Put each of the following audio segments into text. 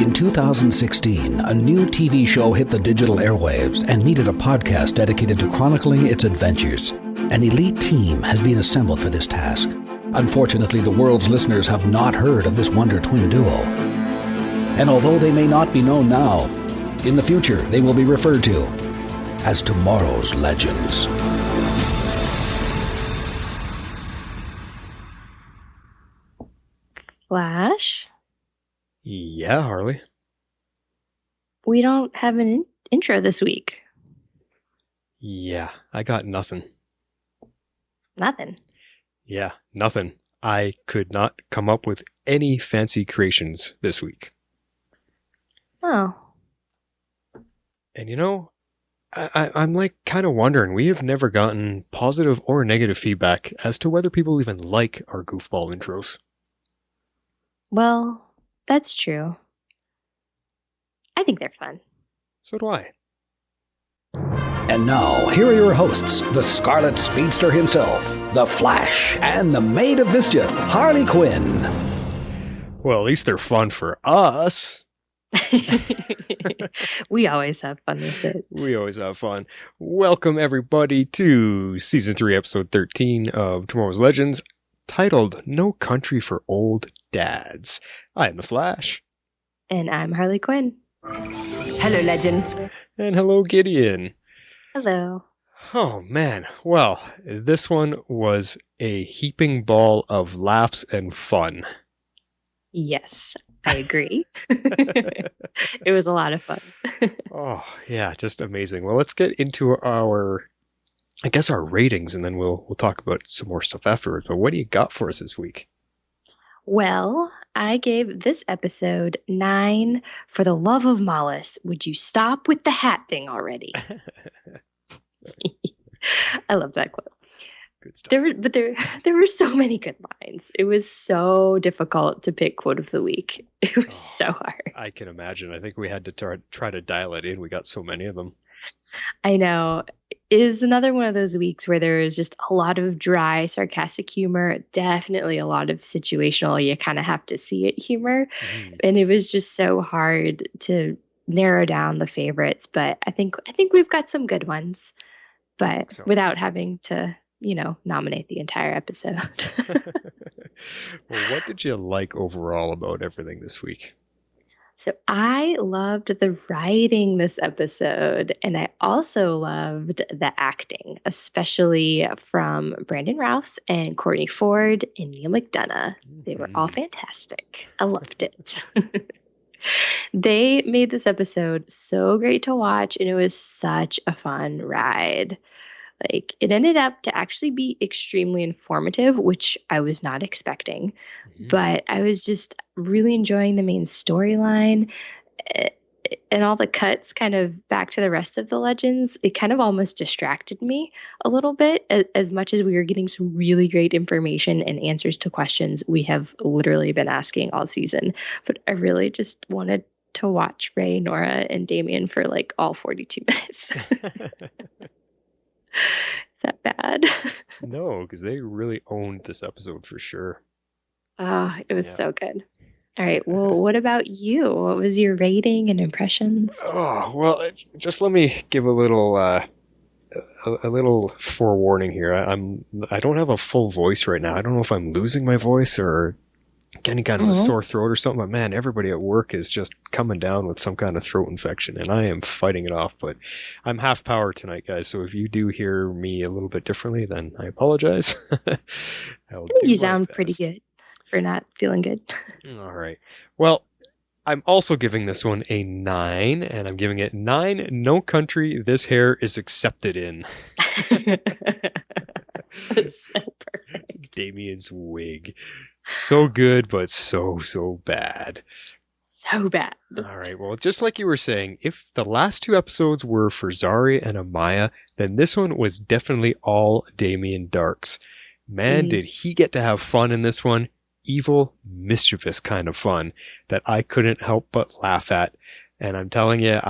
In 2016, a new TV show hit the digital airwaves and needed a podcast dedicated to chronicling its adventures. An elite team has been assembled for this task. Unfortunately, the world's listeners have not heard of this Wonder Twin duo. And although they may not be known now, in the future they will be referred to as tomorrow's legends. Flash? Yeah, Harley. We don't have an intro this week. Yeah, I got nothing. Nothing? Yeah, nothing. I could not come up with any fancy creations this week. Oh. And you know, I'm like kind of wondering, we have never gotten positive or negative feedback as to whether people even like our goofball intros. Well, that's true. I think they're fun. So do I. And now, here are your hosts, the Scarlet Speedster himself, the Flash, and the Maid of Mischief, Harley Quinn. Well, at least they're fun for us. We always have fun with it. We always have fun. Welcome, everybody, to Season 3, Episode 13 of Tomorrow's Legends, titled No Country for Old Dads. I am the Flash. And I'm Harley Quinn. Hello, legends. And hello, Gideon. Hello. Oh, man. Well, this one was a heaping ball of laughs and fun. Yes, I agree. It was a lot of fun. Oh, yeah, just amazing. Well, let's get into our ratings, and then we'll talk about some more stuff afterwards. But what do you got for us this week? Well, I gave this episode 9 for the love of Mollis. Would you stop with the hat thing already? I love that quote. Good stuff. There were so many good lines. It was so difficult to pick quote of the week. It was so hard. I can imagine. I think we had to try to dial it in. We got so many of them. I know. It is another one of those weeks where there is just a lot of dry, sarcastic humor. Definitely a lot of situational, you kind of have to see it humor. And it was just so hard to narrow down the favorites. But I think we've got some good ones. But without having to, nominate the entire episode. Well, what did you like overall about everything this week? So I loved the writing this episode, and I also loved the acting, especially from Brandon Routh and Courtney Ford and Neil McDonough. They were all fantastic. I loved it. They made this episode so great to watch, and it was such a fun ride. Like, it ended up to actually be extremely informative, which I was not expecting. But I was just really enjoying the main storyline and all the cuts kind of back to the rest of the legends. It kind of almost distracted me a little bit, as much as we were getting some really great information and answers to questions we have literally been asking all season. But I really just wanted to watch Ray, Nora, and Damien for like all 42 minutes. Is that bad? No, because they really owned this episode for sure. Oh, it was so good. All right. Well, what about you? What was your rating and impressions? Oh, well, just let me give a little forewarning here. I don't have a full voice right now. I don't know if I'm losing my voice or getting kind of a sore throat or something. But man, everybody at work is just coming down with some kind of throat infection, and I am fighting it off. But I'm half power tonight, guys. So if you do hear me a little bit differently, then I apologize. You sound pretty good for not feeling good. All right. Well, I'm also giving this one a 9, and I'm giving it 9 No Country This Hair is Accepted In. That's so perfect. Damien's wig. So good, but so bad. So bad. All right. Well, just like you were saying, if the last 2 episodes were for Zari and Amaya, then this one was definitely all Damien Darhks. Man, did he get to have fun in this one. Evil, mischievous kind of fun that I couldn't help but laugh at. And I'm telling you,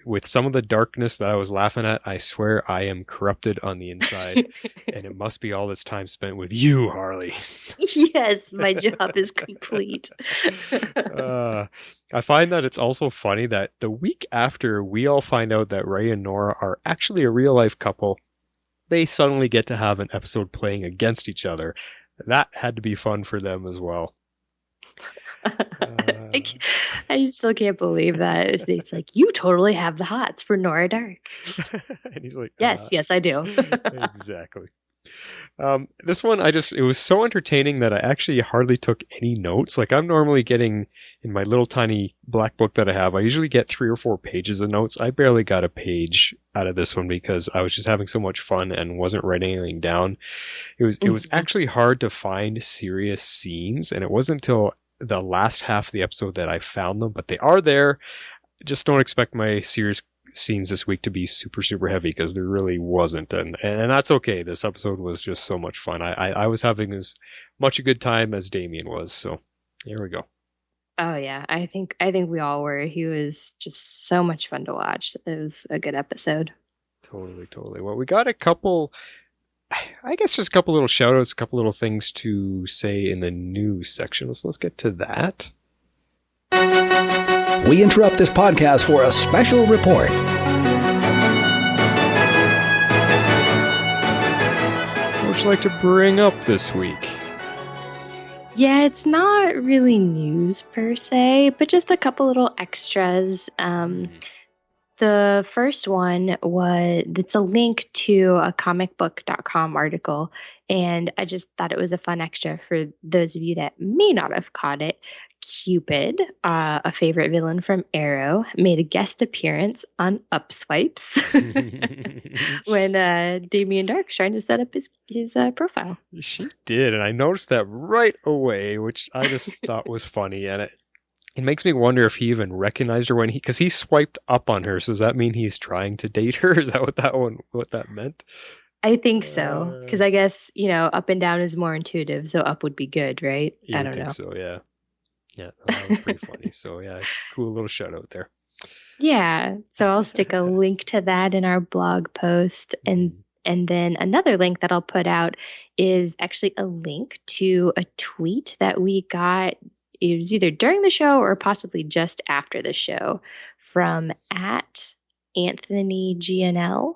with some of the darkness that I was laughing at, I swear I am corrupted on the inside. And it must be all this time spent with you, Harley. Yes, my job is complete. I find that it's also funny that the week after we all find out that Ray and Nora are actually a real life couple, they suddenly get to have an episode playing against each other. That had to be fun for them as well. I still can't believe that. It's like, you totally have the hots for Nora Darhk. And he's like, yes, I do. Exactly. This one, it was so entertaining that I actually hardly took any notes. Like, I'm normally getting, in my little tiny black book that I have, I usually get 3 or 4 pages of notes. I barely got a page out of this one because I was just having so much fun and wasn't writing anything down. It was actually hard to find serious scenes, and it wasn't until the last half of the episode that I found them, but they are there. Just don't expect my serious scenes this week to be super, super heavy, because there really wasn't, and that's okay. This episode was just so much fun. I was having as much a good time as Damien was, so there we go. Oh yeah, I think we all were. He was just so much fun to watch. It was a good episode. Totally. Well, we got a couple, I guess just a couple little shout outs, a couple little things to say in the news section. Let's get to that. We interrupt this podcast for a special report. What would you like to bring up this week? Yeah, it's not really news per se, but just a couple little extras. The first one it's a link to a comicbook.com article, and I just thought it was a fun extra for those of you that may not have caught it. Cupid, a favorite villain from Arrow, made a guest appearance on Upswipz when Damien Darhk trying to set up his profile. She did, and I noticed that right away, which I just thought was funny, and it makes me wonder if he even recognized her because he swiped up on her. So does that mean he's trying to date her? Is that what that meant? I think so, because I guess up and down is more intuitive, so up would be good, right? I don't know. So yeah. Yeah, that was pretty funny. So yeah, cool little shout out there. Yeah, so I'll stick a link to that in our blog post, and then another link that I'll put out is actually a link to a tweet that we got. It was either during the show or possibly just after the show from @AnthonyGNL,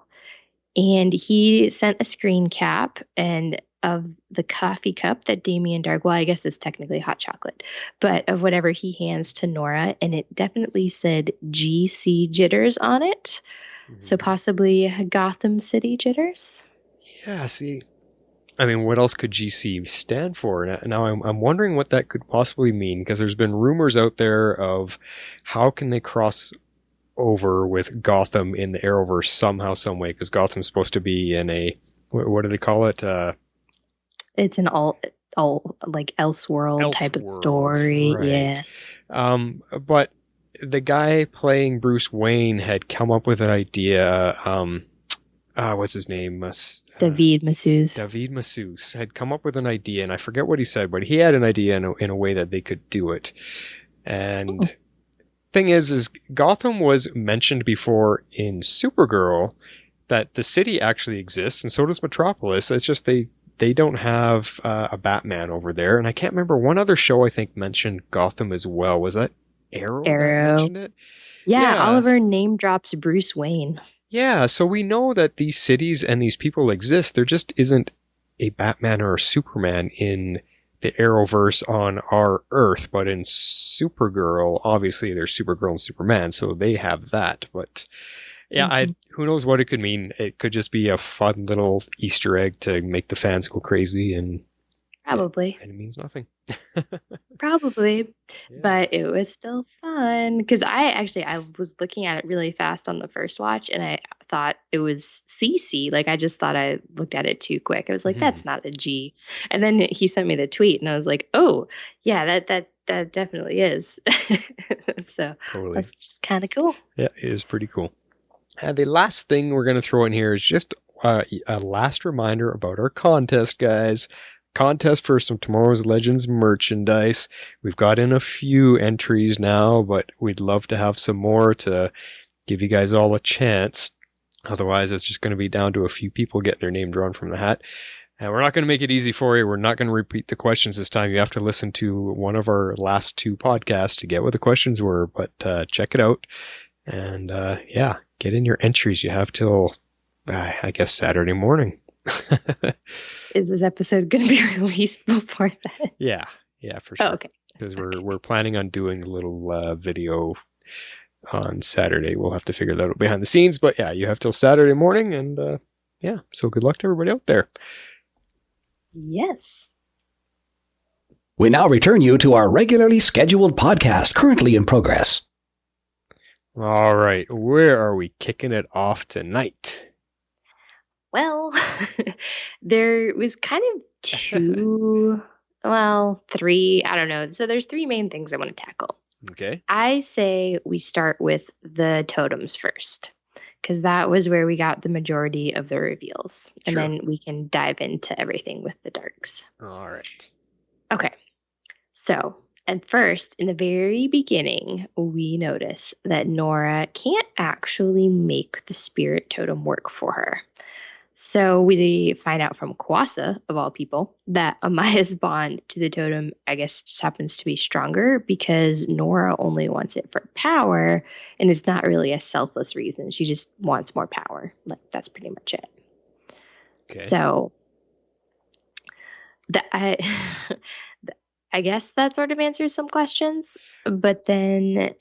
and he sent a screen cap of the coffee cup that Damien Darhk, well, I guess it's technically hot chocolate, but of whatever he hands to Nora, and it definitely said GC jitters on it. Mm-hmm. So possibly Gotham City jitters? Yeah, see, I mean, what else could GC stand for? Now I'm wondering what that could possibly mean, because there's been rumors out there of how can they cross over with Gotham in the Arrowverse somehow, some way, because Gotham's supposed to be in a, what do they call it? It's an all like Elseworld type of story. Right. Yeah. But the guy playing Bruce Wayne had come up with an idea. What's his name? David Masseuse. David Masseuse had come up with an idea, and I forget what he said, but he had an idea in a way that they could do it. And thing is Gotham was mentioned before in Supergirl, that the city actually exists, and so does Metropolis. It's just they don't have a Batman over there. And I can't remember, one other show I think mentioned Gotham as well. Was that Arrow? That mentioned it? Yeah, Oliver name drops Bruce Wayne. Yeah, so we know that these cities and these people exist. There just isn't a Batman or a Superman in the Arrowverse on our Earth. But in Supergirl, obviously there's Supergirl and Superman, so they have that. But yeah, who knows what it could mean. It could just be a fun little Easter egg to make the fans go crazy, and probably. And it means nothing. Probably. Yeah. But it was still fun, because I was looking at it really fast on the first watch, and I thought it was CC. Like, I just thought I looked at it too quick. I was like, that's not a G. And then he sent me the tweet, and I was like, oh, yeah, that definitely is. So totally. That's just kind of cool. Yeah, it is pretty cool. The last thing we're going to throw in here is just a last reminder about our contest, guys. contest for some Tomorrow's Legends merchandise. We've got in a few entries now, but we'd love to have some more to give you guys all a chance. Otherwise, it's just going to be down to a few people getting their name drawn from the hat. And we're not going to make it easy for you. We're not going to repeat the questions this time. You have to listen to one of our last 2 podcasts to get what the questions were, but check it out. And yeah, get in your entries. You have till, I guess, Saturday morning. Is this episode going to be released before that? Yeah, for sure. Oh, okay. Because we're planning on doing a little video on Saturday. We'll have to figure that out behind the scenes. But yeah, you have till Saturday morning. And yeah, so good luck to everybody out there. Yes. We now return you to our regularly scheduled podcast currently in progress. All right, where are we kicking it off tonight? Well, there was kind of 2, 3, I don't know. So there's 3 main things I want to tackle. Okay. I say we start with the totems first, because that was where we got the majority of the reveals. And Sure. then we can dive into everything with the Darhks. All right. Okay. So, at first, in the very beginning, we notice that Nora can't actually make the spirit totem work for her. So we find out from Kwasa, of all people, that Amaya's bond to the totem, I guess, just happens to be stronger because Nora only wants it for power, and it's not really a selfless reason. She just wants more power. Like, that's pretty much it. Okay. So, I guess that sort of answers some questions. But then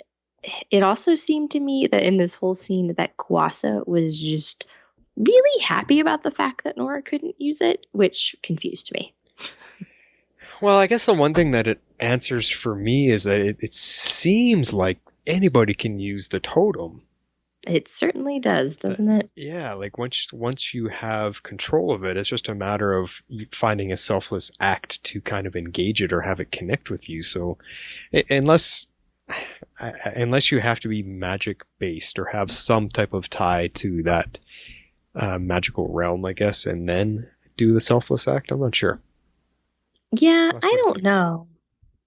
it also seemed to me that in this whole scene that Kwasa was just really happy about the fact that Nora couldn't use it, which confused me. Well, I guess the one thing that it answers for me is that it seems like anybody can use the totem. It certainly does, doesn't it? Yeah, like once you have control of it, it's just a matter of finding a selfless act to kind of engage it or have it connect with you. So unless you have to be magic based or have some type of tie to that magical realm, I guess, and then do the selfless act, I'm not sure. Yeah, That's I what it don't seems. know.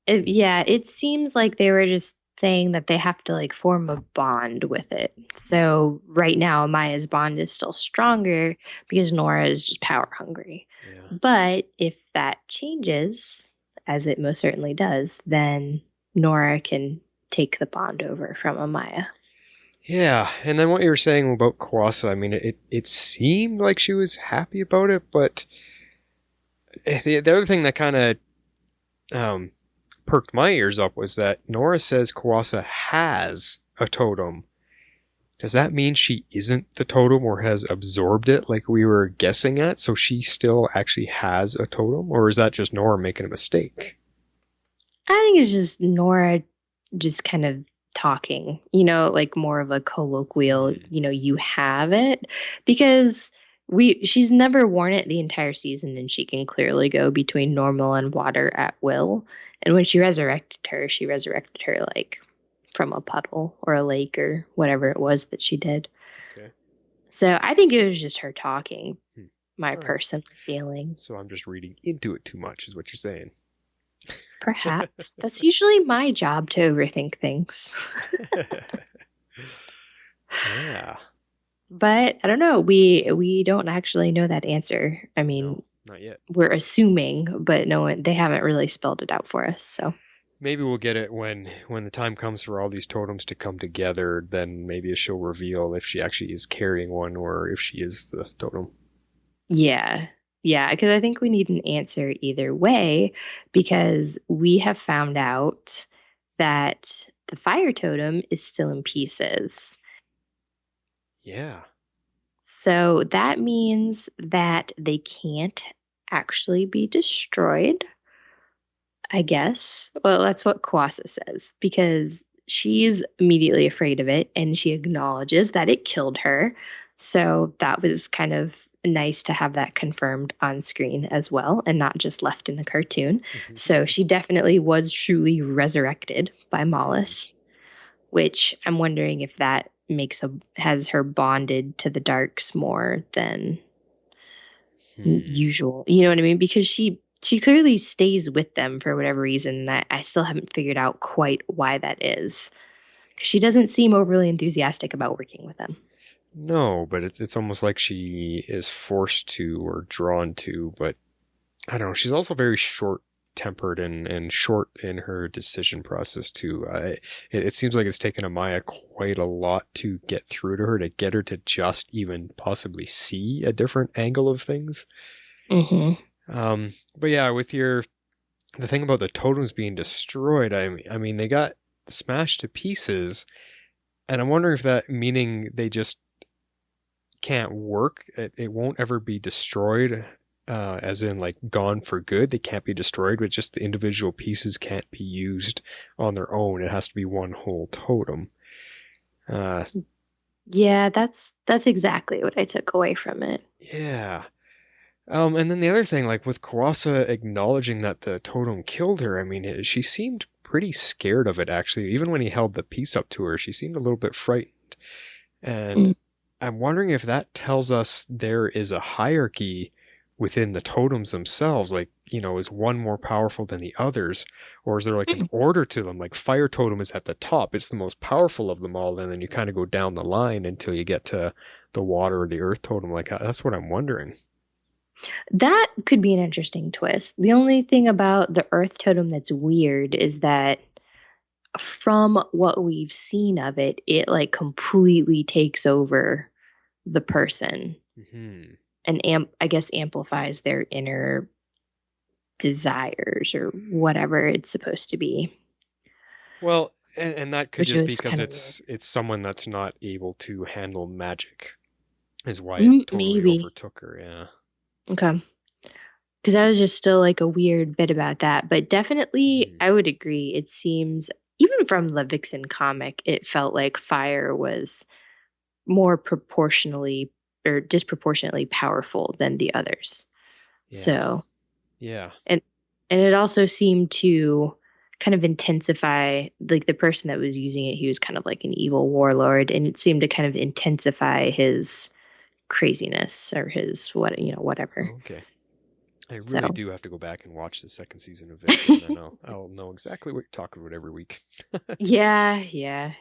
It seems like they were just saying that they have to like form a bond with it. So right now, Amaya's bond is still stronger because Nora is just power hungry. Yeah. But if that changes, as it most certainly does, then Nora can take the bond over from Amaya. Yeah, and then what you were saying about Kwasa, I mean, it seemed like she was happy about it, but the other thing that kind of perked my ears up was that Nora says Kwasa has a totem. Does that mean she isn't the totem or has absorbed it like we were guessing at, so she still actually has a totem? Or is that just Nora making a mistake? I think it's just Nora just kind of talking, like more of a colloquial, you have it, because she's never worn it the entire season, and she can clearly go between normal and water at will. And when she resurrected her like from a puddle or a lake or whatever it was that she did. Okay. So I think it was just her talking, my All right. personal feeling. So I'm just reading into it too much, is what you're saying. Perhaps. That's usually my job, to overthink things. Yeah. But I don't know. We don't actually know that answer. I mean, No, not yet. we're assuming, but they haven't really spelled it out for us. So Maybe we'll get it when the time comes for all these totems to come together. Then maybe she'll reveal if she actually is carrying one or if she is the totem. yeah, because I think we need an answer either way, because we have found out that the fire totem is still in pieces. Yeah. So that means that they can't actually be destroyed, I guess. Well, that's what Kwasa says, because she's immediately afraid of it and she acknowledges that it killed her. So that was kind of nice to have that confirmed on screen as well and not just left in the cartoon. Mm-hmm. So she definitely was truly resurrected by Mollis, which I'm wondering if that has her bonded to the Darhks more than usual. You know what I mean? Because she she clearly stays with them for whatever reason. I still haven't figured out quite why that is. 'Cause she doesn't seem overly enthusiastic about working with them. No, but it's almost like she is forced to or drawn to, but I don't know. She's also very short-tempered and short in her decision process too. It seems like it's taken Amaya quite a lot to get through to her, to get her to just even possibly see a different angle of things. Mm-hmm. But yeah, with the thing about the totems being destroyed, I mean, they got smashed to pieces, and I'm wondering if that meaning they just can't work. It won't ever be destroyed, as in like gone for good. They can't be destroyed, but just the individual pieces can't be used on their own. It has to be one whole totem. Yeah, that's exactly what I took away from it. Yeah. And then the other thing, like with Kawasa acknowledging that the totem killed her, I mean, she seemed pretty scared of it, actually. Even when he held the piece up to her, she seemed a little bit frightened. And I'm wondering if that tells us there is a hierarchy within the totems themselves. Like, you know, is one more powerful than the others? Or is there like an order to them? Like fire totem is at the top. It's the most powerful of them all. And then you kind of go down the line until you get to the water or the earth totem. Like, that's what I'm wondering. That could be an interesting twist. The only thing about the earth totem that's weird is that from what we've seen of it, it like completely takes over the person and I guess amplifies their inner desires or whatever it's supposed to be. Well, and that could just be because it's someone that's not able to handle magic is why it totally overtook her. Yeah. Okay. Because that was just still like a weird bit about that. But definitely, I would agree. It seems, even from the Vixen comic, it felt like fire was more proportionally or disproportionately powerful than the others. Yeah. So, yeah. And it also seemed to kind of intensify, like the person that was using it, he was kind of like an evil warlord, and it seemed to kind of intensify his craziness or his whatever. Okay. I really do have to go back and watch the second season of Vixen, and I'll know exactly what you're talking about every week. Yeah,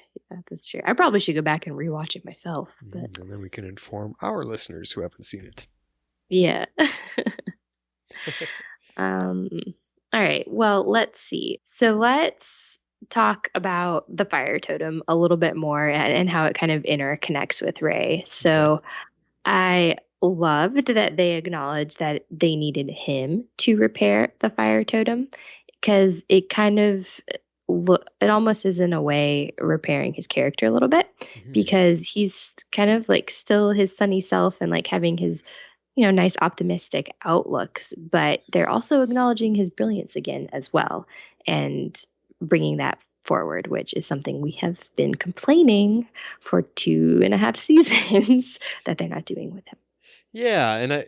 that's true. I probably should go back and rewatch it myself. But... And then we can inform our listeners who haven't seen it. Yeah. All right. Well, let's see. So let's talk about the fire totem a little bit more and how it kind of interconnects with Ray. So I loved that they acknowledged that they needed him to repair the fire totem, because it kind of it almost is in a way repairing his character a little bit, because he's kind of like still his sunny self and like having his nice optimistic outlooks, but they're also acknowledging his brilliance again as well and bringing that forward, which is something we have been complaining for 2.5 seasons that they're not doing with him. Yeah, and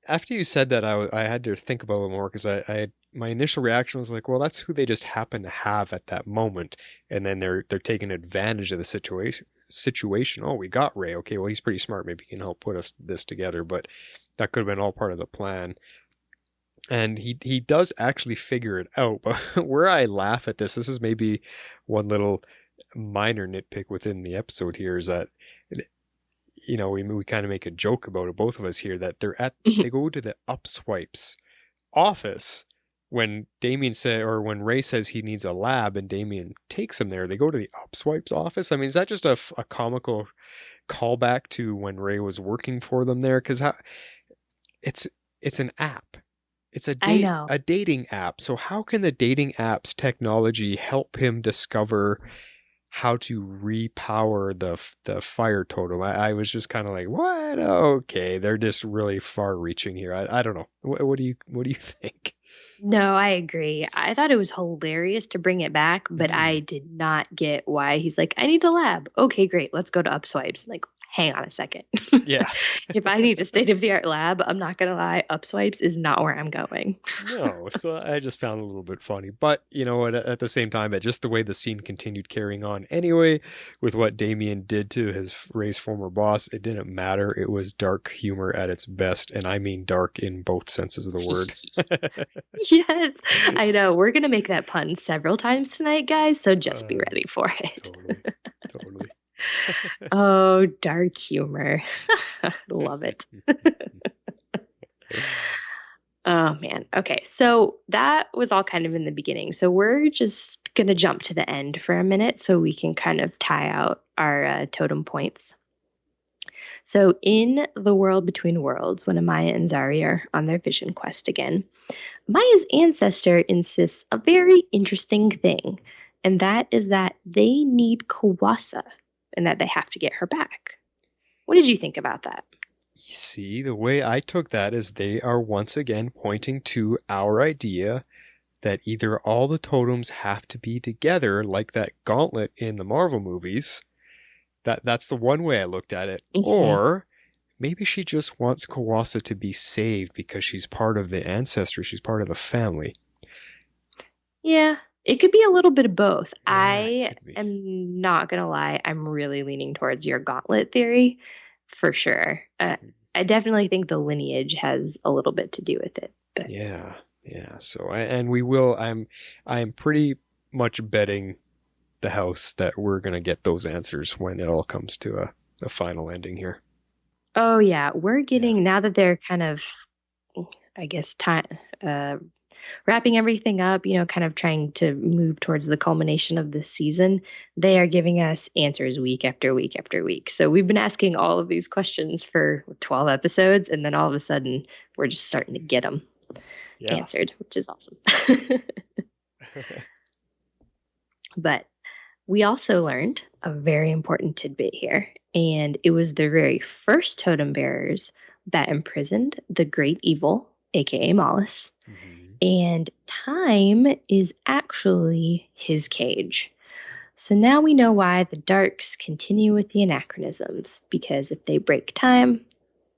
after you said that, I had to think about it more, because my initial reaction was like, well, that's who they just happen to have at that moment, and then they're taking advantage of the situation. Oh, we got Ray. Okay, well, he's pretty smart. Maybe he can help put this together. But that could have been all part of the plan. And he does actually figure it out. But where I laugh at this is maybe one little minor nitpick within the episode here, is that we kind of make a joke about it, both of us here, that they go to the Upswipz office when Damien when Ray says he needs a lab and Damien takes him there. They go to the Upswipz office. I mean, is that just a comical callback to when Ray was working for them there? Because it's an app. It's a dating app. So how can the dating app's technology help him discover how to repower the fire totem? I was just kind of like, what? Okay, they're just really far-reaching here. I don't know. What do you think? No, I agree. I thought it was hilarious to bring it back, but I did not get why he's like, I need a lab. Okay, great. Let's go to Upswipz. I'm like, hang on a second. Yeah. If I need a state-of-the-art lab, I'm not going to lie, Upswipz is not where I'm going. No, so I just found it a little bit funny. But, you know, at the same time, just the way the scene continued carrying on anyway, with what Damien did to Ray's former boss, it didn't matter. It was dark humor at its best, and I mean dark in both senses of the word. Yes, I know. We're going to make that pun several times tonight, guys, so just be ready for it. Totally. Oh, dark humor. Love it. Oh, man. Okay, so that was all kind of in the beginning. So we're just going to jump to the end for a minute so we can kind of tie out our totem points. So in the world between worlds, when Amaya and Zari are on their vision quest again, Amaya's ancestor insists a very interesting thing, and that is that they need Kawasa and that they have to get her back. What did you think about that? You see, the way I took that is they are once again pointing to our idea that either all the totems have to be together, like that gauntlet in the Marvel movies. That's the one way I looked at it. Mm-hmm. Or maybe she just wants Kawasa to be saved because she's part of the ancestry. She's part of the family. Yeah, it could be a little bit of both. Yeah, I am not going to lie. I'm really leaning towards your gauntlet theory for sure. I definitely think the lineage has a little bit to do with it. But. Yeah. So, and we will, I'm pretty much betting the house that we're going to get those answers when it all comes to a final ending here. Oh, yeah. We're getting, now that they're kind of, I guess, wrapping everything up, you know, kind of trying to move towards the culmination of this season, they are giving us answers week after week after week. So we've been asking all of these questions for 12 episodes, and then all of a sudden, we're just starting to get them answered, which is awesome. But we also learned a very important tidbit here, and it was the very first totem bearers that imprisoned the great evil, aka Malice. Mm-hmm. And time is actually his cage. So now we know why the Darhks continue with the anachronisms, because if they break time,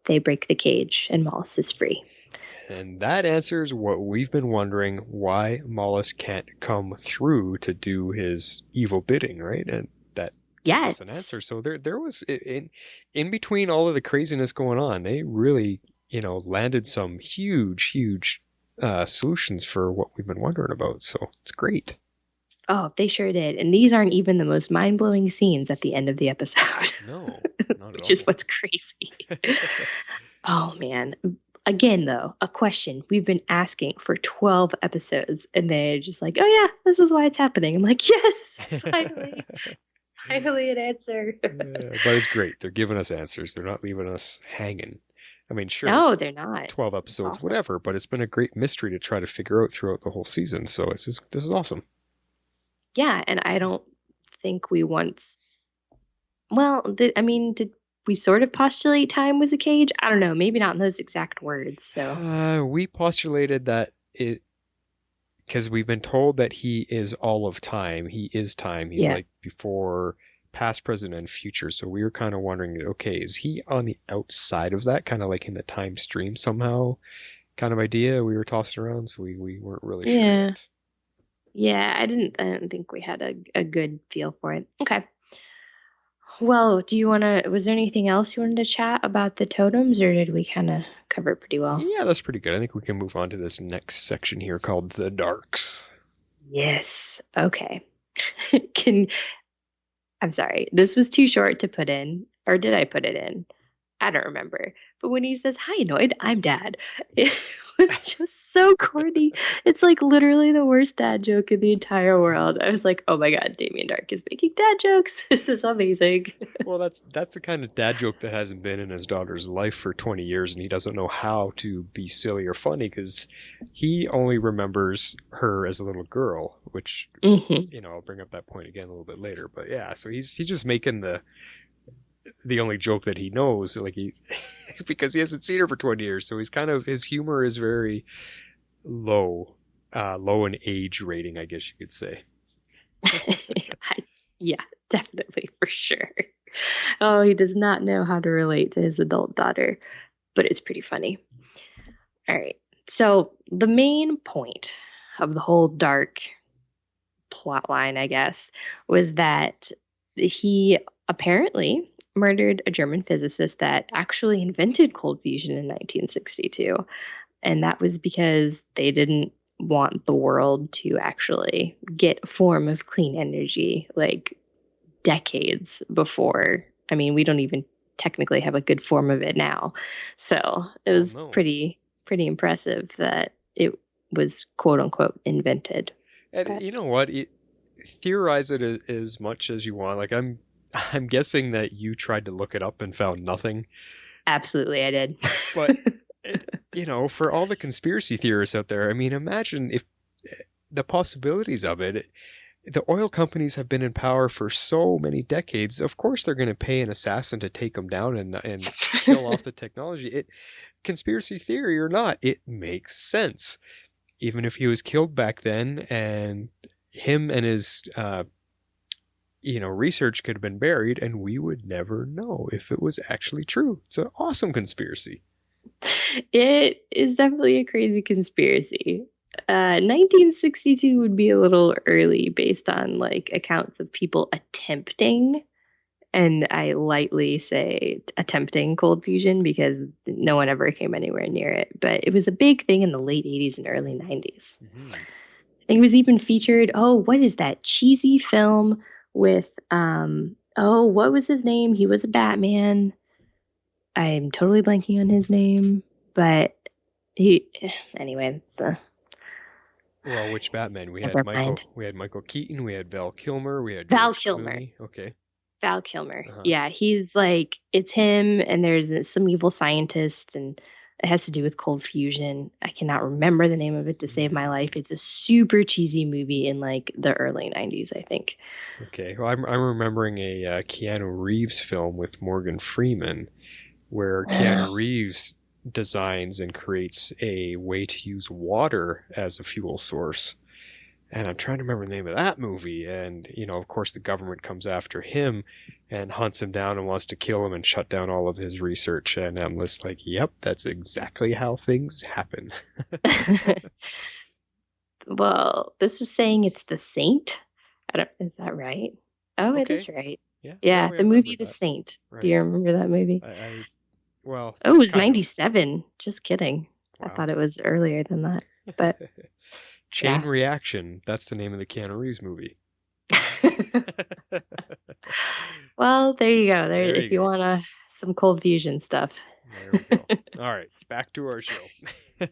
they break the cage, and Malice is free. And that answers what we've been wondering, why Malice can't come through to do his evil bidding, right? And that gives us an answer. So there was, in between all of the craziness going on, they really, landed some huge solutions for what we've been wondering about. So it's great. Oh, they sure did. And these aren't even the most mind-blowing scenes at the end of the episode. No, not which is what's crazy. Oh, man. Again, though, a question we've been asking for 12 episodes, and they're just like, oh, yeah, this is why it's happening. I'm like, yes, finally. Finally an answer. But it's great. They're giving us answers. They're not leaving us hanging. I mean, sure. No, they're not. 12 episodes, awesome. Whatever, but it's been a great mystery to try to figure out throughout the whole season. So this is awesome. Yeah, and I don't think we once... Well, did we sort of postulate time was a cage? I don't know. Maybe not in those exact words. So we postulated that it... Because we've been told that he is all of time. He is time. He's like before... past, present, and future. So we were kind of wondering, okay, is he on the outside of that, kind of like in the time stream somehow kind of idea we were tossing around? So we weren't really sure. Yet. Yeah, I didn't think we had a good feel for it. Okay. Well, was there anything else you wanted to chat about the totems, or did we kind of cover it pretty well? Yeah, that's pretty good. I think we can move on to this next section here called the Darhks. Yes. Okay. I'm sorry, this was too short to put in, or did I put it in? I don't remember. But when he says, "Hi, Noid, I'm Dad," it was just so corny. It's like literally the worst dad joke in the entire world. I was like, oh my God, Damien Darhk is making dad jokes. This is amazing. Well, that's the kind of dad joke that hasn't been in his daughter's life for 20 years, and he doesn't know how to be silly or funny because he only remembers her as a little girl, which, I'll bring up that point again a little bit later. But yeah, so he's just making the only joke that he knows, because he hasn't seen her for 20 years. So his humor is very low in age rating, I guess you could say. Yeah, definitely, for sure. Oh, he does not know how to relate to his adult daughter, but it's pretty funny. All right. So the main point of the whole Dark plot line, I guess, was that he apparently murdered a German physicist that actually invented cold fusion in 1962. And that was because they didn't want the world to actually get a form of clean energy like decades before. I mean, we don't even technically have a good form of it now. So it was pretty impressive that it was quote unquote invented. And you know what? Theorize it as much as you want. Like I'm guessing that you tried to look it up and found nothing. Absolutely, I did. But for all the conspiracy theorists out there, I mean, imagine if the possibilities of it. The oil companies have been in power for so many decades. Of course, they're going to pay an assassin to take them down and kill off the technology. Conspiracy theory or not, it makes sense. Even if he was killed back then, and him and his, research could have been buried, and we would never know if it was actually true. It's an awesome conspiracy. It is definitely a crazy conspiracy. 1962 would be a little early based on like accounts of people attempting, and I lightly say attempting cold fusion because no one ever came anywhere near it. But it was a big thing in the late 80s and early 90s. Mm-hmm. I think it was even featured. Oh, what is that cheesy film with what was his name? He was a Batman. I'm totally blanking on his name, but anyway. Well, which Batman? We had Michael Keaton, we had Val Kilmer, we had Val Kilmer. Clooney. Okay. Val Kilmer. Uh-huh. Yeah, he's like, it's him, and there's some evil scientist, and it has to do with cold fusion. I cannot remember the name of it to save my life. It's a super cheesy movie in like the early 90s, I think. Okay. Well, I'm remembering a Keanu Reeves film with Morgan Freeman where Keanu Reeves designs and creates a way to use water as a fuel source. And I'm trying to remember the name of that movie. And, of course, the government comes after him and hunts him down and wants to kill him and shut down all of his research. And I'm just like, yep, that's exactly how things happen. Well, this is saying it's The Saint. Is that right? Oh, okay. It is right. Yeah, the movie The Saint. Right. Do you remember that movie? It was 97. Just kidding. Wow. I thought it was earlier than that. But Chain Reaction. That's the name of the Keanu Reeves movie. Well, there you go. If you want some cold fusion stuff. There we go. All right, back to our show.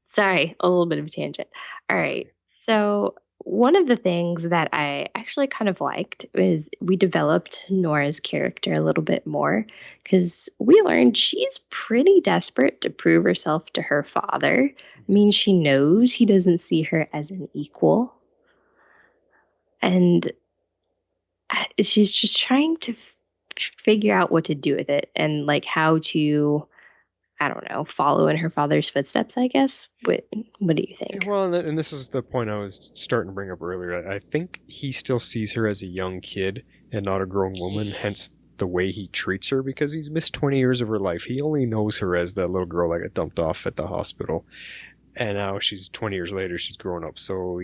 Sorry, a little bit of a tangent. All right. So one of the things that I actually kind of liked is we developed Nora's character a little bit more because we learned she's pretty desperate to prove herself to her father. I mean, she knows he doesn't see her as an equal. And she's just trying to figure out what to do with it and like how to, I don't know, follow in her father's footsteps, I guess. What do you think? Well, and this is the point I was starting to bring up earlier. I think he still sees her as a young kid and not a grown woman, hence the way he treats her, because he's missed 20 years of her life. He only knows her as that little girl that got dumped off at the hospital. And now she's 20 years later, she's grown up. So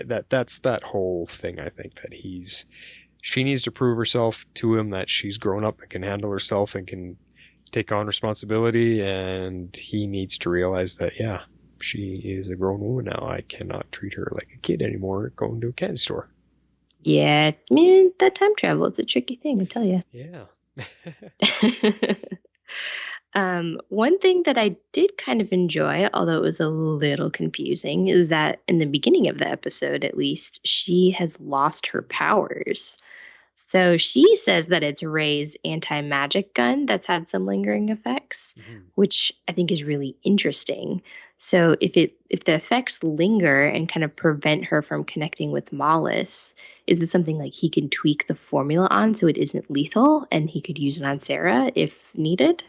that's that whole thing, I think, that she needs to prove herself to him that she's grown up and can handle herself and can take on responsibility, and he needs to realize that, yeah, she is a grown woman now. I cannot treat her like a kid anymore going to a candy store. Yeah, man, that time travel, it's a tricky thing, I tell you. Yeah. One thing that I did kind of enjoy, although it was a little confusing, is that in the beginning of the episode, at least, she has lost her powers. So she says that it's Ray's anti-magic gun that's had some lingering effects, which I think is really interesting. So if the effects linger and kind of prevent her from connecting with Mollis, is it something like he can tweak the formula on so it isn't lethal and he could use it on Sarah if needed?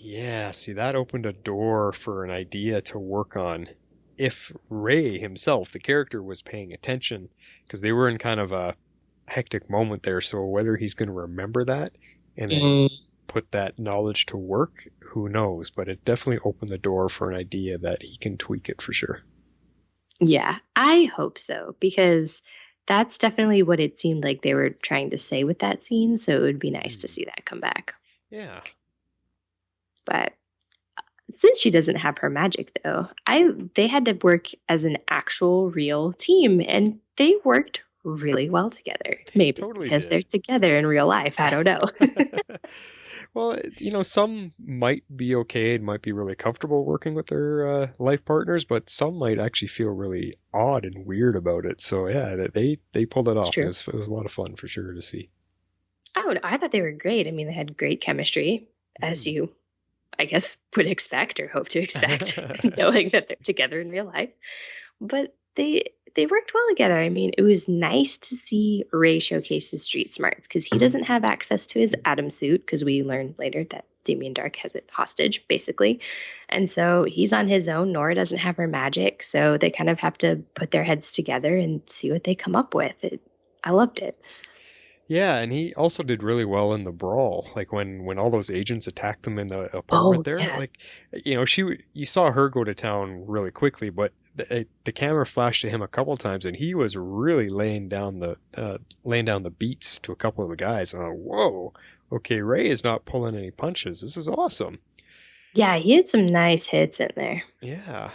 Yeah, see, that opened a door for an idea to work on if Ray himself, the character, was paying attention, because they were in kind of a, hectic moment there. So whether he's going to remember that and then put that knowledge to work, who knows? But it definitely opened the door for an idea that he can tweak it for sure. Yeah, I hope so, because that's definitely what it seemed like they were trying to say with that scene. So it would be nice to see that come back. Yeah. But since she doesn't have her magic, though, they had to work as an actual real team, and they worked really well together. Maybe totally because did. They're together in real life. I don't know. Well, some might be okay and might be really comfortable working with their life partners, but some might actually feel really odd and weird about it. So yeah, they pulled it off. True. It was a lot of fun for sure to see. I thought they were great. I mean, they had great chemistry, as you, I guess, would expect or hope to expect, knowing that they're together in real life. But they worked well together. I mean, it was nice to see Ray showcase his street smarts, because he doesn't have access to his Atom suit, because we learned later that Damien Darhk has it hostage, basically. And so he's on his own. Nora doesn't have her magic, so they kind of have to put their heads together and see what they come up with. I loved it. Yeah, and he also did really well in the brawl. Like when all those agents attacked them in the apartment there. Yeah. Like, you saw her go to town really quickly, but the camera flashed to him a couple times, and he was really laying down the beats to a couple of the guys. And I'm like, whoa, okay, Ray is not pulling any punches. This is awesome. Yeah, he had some nice hits in there. Yeah.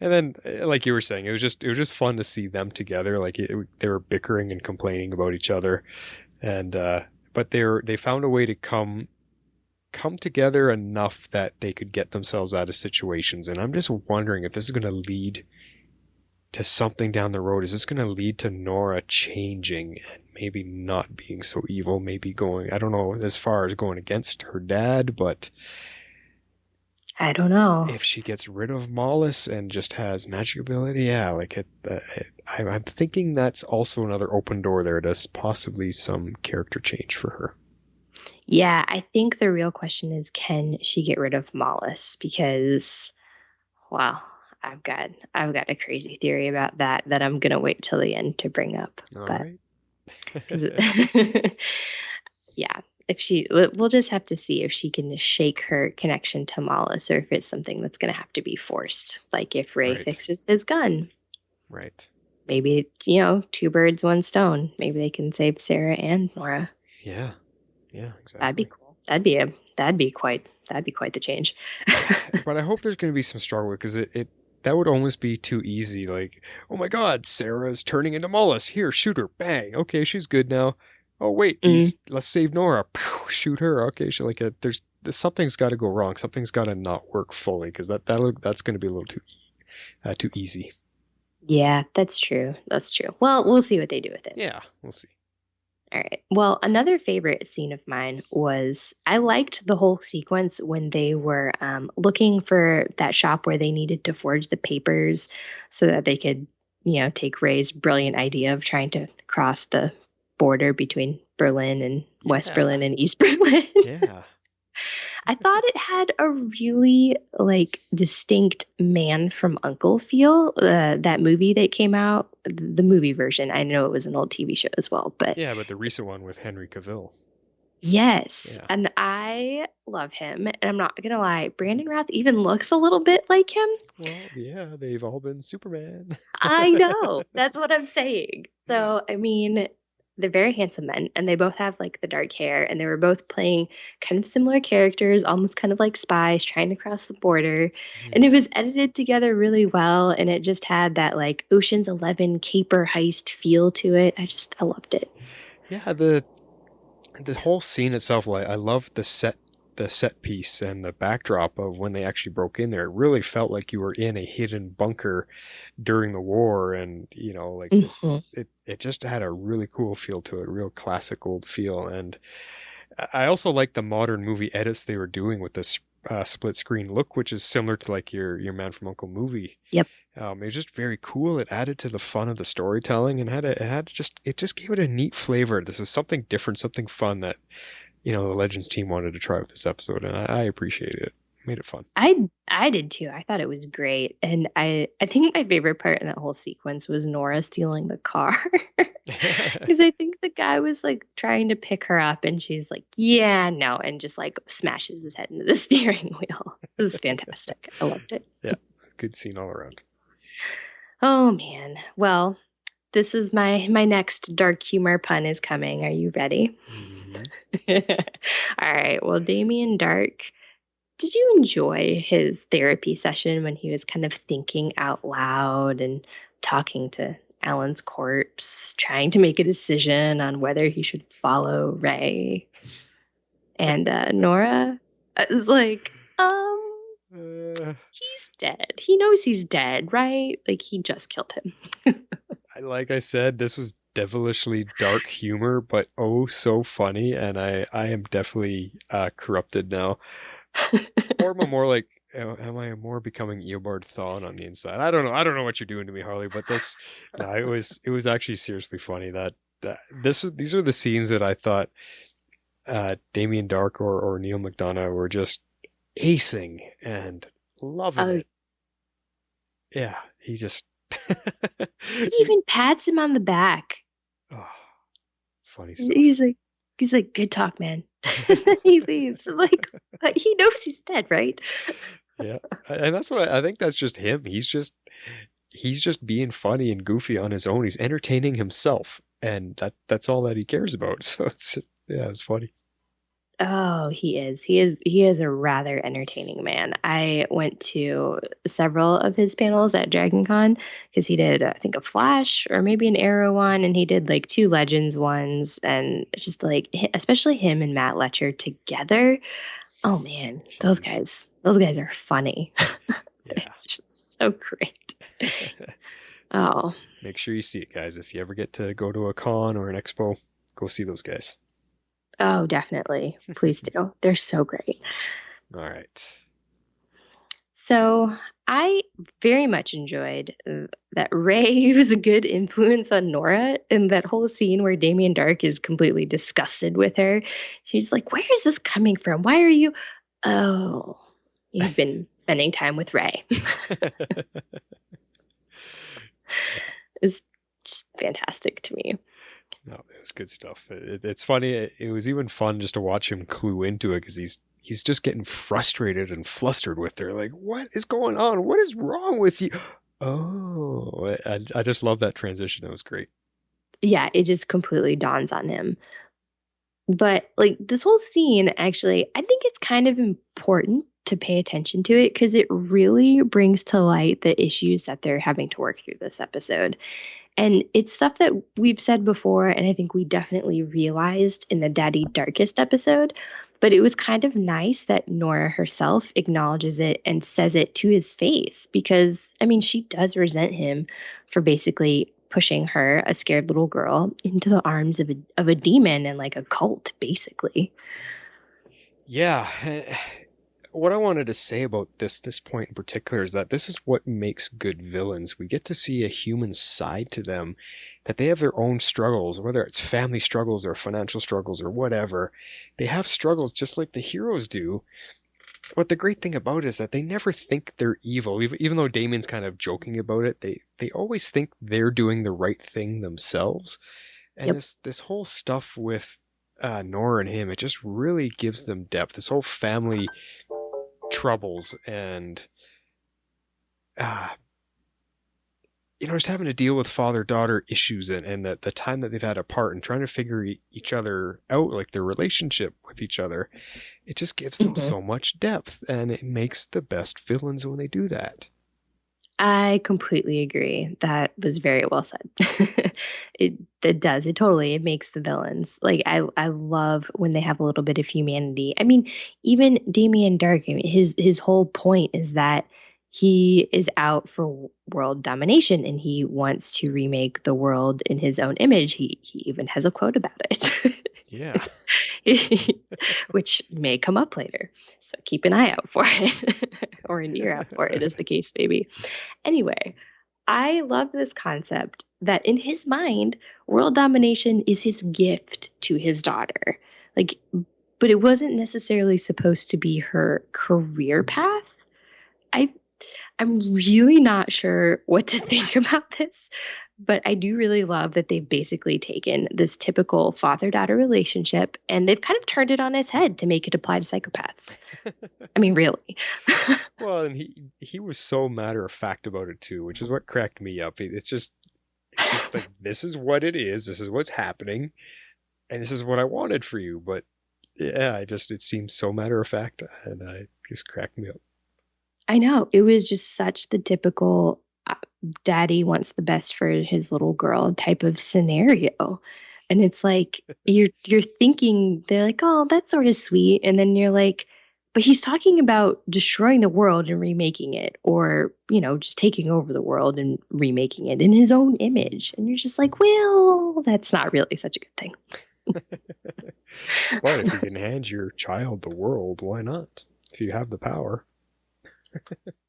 And then, like you were saying, it was just fun to see them together. Like they were bickering and complaining about each other, and but they found a way to come together enough that they could get themselves out of situations. And I'm just wondering if this is going to lead to something down the road. Is this going to lead to Nora changing and maybe not being so evil? Maybe going, I don't know, as far as going against her dad, but I don't know. if she gets rid of Mollis and just has magic ability, yeah, like I'm thinking that's also another open door there to possibly some character change for her. Yeah, I think the real question is, can she get rid of Mollis? Because, well, I've got a crazy theory about that I'm gonna wait till the end to bring up. All but right. yeah, we'll just have to see if she can shake her connection to Mollis, or if it's something that's gonna have to be forced. Like if Ray fixes his gun. Right. Maybe, two birds, one stone. Maybe they can save Sarah and Nora. Yeah. Yeah, exactly. That'd be cool. That'd be quite the change. But I hope there's going to be some struggle, because that would almost be too easy. Like, oh my God, Sarah's turning into Mollis. Here, shoot her. Bang. Okay, she's good now. Oh wait, let's save Nora. Pew, shoot her. Okay, there's something's got to go wrong. Something's got to not work fully, because that's going to be a little too easy. Yeah, that's true. Well, we'll see what they do with it. Yeah, we'll see. All right. Well, another favorite scene of mine was, I liked the whole sequence when they were looking for that shop where they needed to forge the papers so that they could, take Ray's brilliant idea of trying to cross the border between Berlin and West Berlin and East Berlin. Yeah. I thought it had a really distinct Man from U.N.C.L.E. feel. That movie that came out, the movie version. I know it was an old TV show as well, but but the recent one with Henry Cavill. Yes, and I love him. And I'm not gonna lie, Brandon Routh even looks a little bit like him. Well, yeah, they've all been Superman. I know. That's what I'm saying. So I mean, they're very handsome men, and they both have the dark hair, and they were both playing kind of similar characters, almost kind of like spies trying to cross the border. And it was edited together really well, and it just had that Ocean's 11 caper heist feel to it. I loved it. Yeah, the whole scene itself, I love the set piece and the backdrop of when they actually broke in there. It really felt like you were in a hidden bunker during the war, and it just had a really cool feel to it, real classic old feel. And I also like the modern movie edits they were doing with this split screen look, which is similar to your Man from U.N.C.L.E. movie. Yep. It was just very cool. It added to the fun of the storytelling, and it just gave it a neat flavor. This was something different, something fun that the Legends team wanted to try with this episode, and I appreciate it. Made it fun. I did too. I thought it was great. And I think my favorite part in that whole sequence was Nora stealing the car. Because I think the guy was like trying to pick her up and she's like, yeah, no, and just like smashes his head into the steering wheel. It was fantastic. I loved it. Yeah, good scene all around. Oh man. Well, this is my next dark humor pun is coming. Are you ready? Mm-hmm. All right. Well, Damien Darhk, did you enjoy his therapy session when he was kind of thinking out loud and talking to Alan's corpse, trying to make a decision on whether he should follow Ray? And Nora is like, he's dead. He knows he's dead, right? Like, he just killed him. Like I said, this was devilishly dark humor, but oh so funny, and I am definitely corrupted now. Or am I more like, am I more becoming Eobard Thawne on the inside? I don't know what you're doing to me, Harley, but this, no, it was actually seriously funny. These are the scenes that I thought Damien Darhk or Neil McDonough were just acing and loving it. Yeah, he just he even pats him on the back. Oh, funny stuff. He's like, good talk, man. And then he leaves. I'm like, he knows he's dead, right? Yeah, and that's what I think. That's just him. He's just being funny and goofy on his own. He's entertaining himself, and that's all that he cares about. So it's just, yeah, it's funny. Oh, he is. He is a rather entertaining man. I went to several of his panels at Dragon Con because he did, I think, a Flash or maybe an Arrow one, and he did like 2 Legends ones, and just like, especially him and Matt Letcher together. Oh man, those guys are funny. Yeah, just so great. Oh, make sure you see it, guys. If you ever get to go to a con or an expo, go see those guys. Oh, definitely. Please do. They're so great. All right. So I very much enjoyed that Ray was a good influence on Nora in that whole scene where Damien Darhk is completely disgusted with her. She's like, where is this coming from? Why are you? Oh, you've been spending time with Ray. It's just fantastic to me. No, it was good stuff. It's funny. It was even fun just to watch him clue into it because he's just getting frustrated and flustered with her. Like, what is going on? What is wrong with you? Oh, I just love that transition. That was great. Yeah, it just completely dawns on him. But like this whole scene, actually, I think it's kind of important to pay attention to it because it really brings to light the issues that they're having to work through this episode. And it's stuff that we've said before, and I think we definitely realized in the Daddy Darkest episode. But it was kind of nice that Nora herself acknowledges it and says it to his face because, I mean, she does resent him for basically pushing her, a scared little girl, into the arms of a demon and like a cult, basically. Yeah. What I wanted to say about this point in particular is that this is what makes good villains. We get to see a human side to them, that they have their own struggles, whether it's family struggles or financial struggles or whatever. They have struggles just like the heroes do. But the great thing about it is that they never think they're evil. Even though Damien's kind of joking about it, they always think they're doing the right thing themselves. And this whole stuff with Nora and him, it just really gives them depth. This whole family troubles and just having to deal with father-daughter issues and the time that they've had apart and trying to figure each other out, like their relationship with each other, it just gives them so much depth, and it makes the best villains when they do that. I completely agree. That was very well said. It does. It makes the villains. Like, I love when they have a little bit of humanity. I mean, even Damien Darhk, his whole point is that he is out for world domination and he wants to remake the world in his own image. He even has a quote about it. Yeah. Which may come up later. So keep an eye out for it. Or an ear out for it, as the case may be. Anyway, I love this concept that in his mind, world domination is his gift to his daughter. Like, but it wasn't necessarily supposed to be her career path. I'm really not sure what to think about this, but I do really love that they've basically taken this typical father-daughter relationship and they've kind of turned it on its head to make it apply to psychopaths. I mean, really. Well, and he was so matter of fact about it too, which is what cracked me up. It's just like, this is what it is, this is what's happening, and this is what I wanted for you. But yeah, it seems so matter of fact, and it just cracked me up. I know. It was just such the typical daddy wants the best for his little girl type of scenario. And it's like you're thinking, they're like, oh, that's sort of sweet. And then you're like, but he's talking about destroying the world and remaking it, or, just taking over the world and remaking it in his own image. And you're just like, well, that's not really such a good thing. But if you can hand your child the world, why not? If you have the power.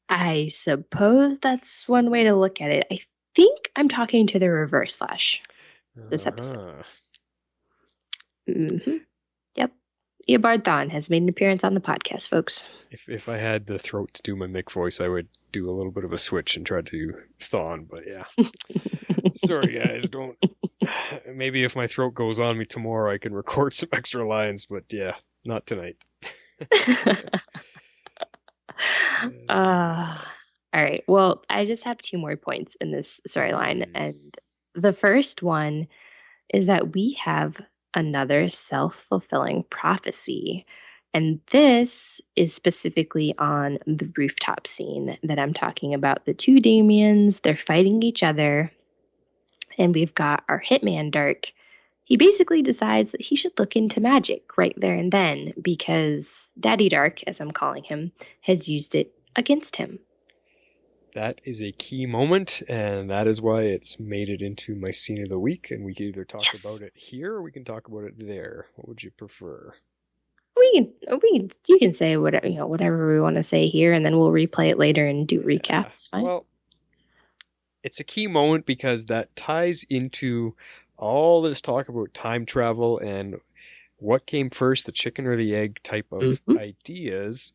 I suppose that's one way to look at it. I think I'm talking to the Reverse Flash this episode. Mm-hmm. Yep. Eobard Thawne has made an appearance on the podcast, folks. If I had the throat to do my Mick voice, I would do a little bit of a switch and try to do Thawne, but yeah. Sorry, guys, don't. Maybe if my throat goes on me tomorrow, I can record some extra lines, but yeah, not tonight. All right. Well, I just have 2 more points in this storyline. And the first one is that we have another self-fulfilling prophecy. And this is specifically on the rooftop scene that I'm talking about. The 2 Damiens, they're fighting each other. And we've got our hitman, Darhk. He basically decides that he should look into magic right there and then because Daddy Darhk, as I'm calling him, has used it against him. That is a key moment, and that is why it's made it into my scene of the week, and we can either talk about it here or we can talk about it there. What would you prefer? You can say whatever we want to say here, and then we'll replay it later and do recaps. Fine. Well, it's a key moment because that ties into all this talk about time travel and what came first, the chicken or the egg type of ideas.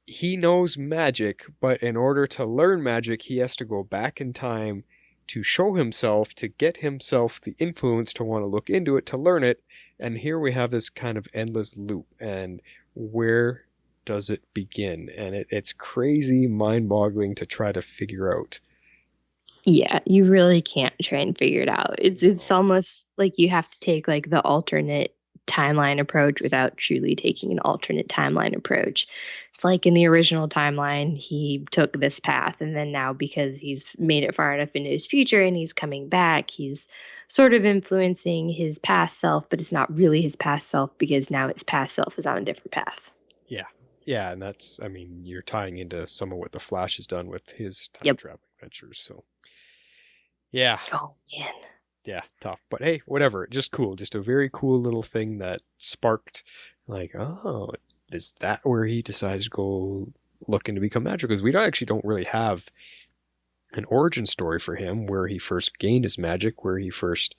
He knows magic, but in order to learn magic, he has to go back in time to show himself, to get himself the influence to want to look into it, to learn it. And here we have this kind of endless loop. And where does it begin? And it's crazy, mind-boggling to try to figure out. Yeah, you really can't try and figure it out. It's almost like you have to take like the alternate timeline approach without truly taking an alternate timeline approach. It's like in the original timeline, he took this path, and then now because he's made it far enough into his future and he's coming back, he's sort of influencing his past self, but it's not really his past self because now his past self is on a different path. Yeah, and that's, you're tying into some of what the Flash has done with his time traveling ventures, so yeah. Oh, man. Yeah, tough. But hey, whatever. Just cool. Just a very cool little thing that sparked, like, oh, is that where he decides to go looking to become magical? Because we actually don't really have an origin story for him where he first gained his magic, where he first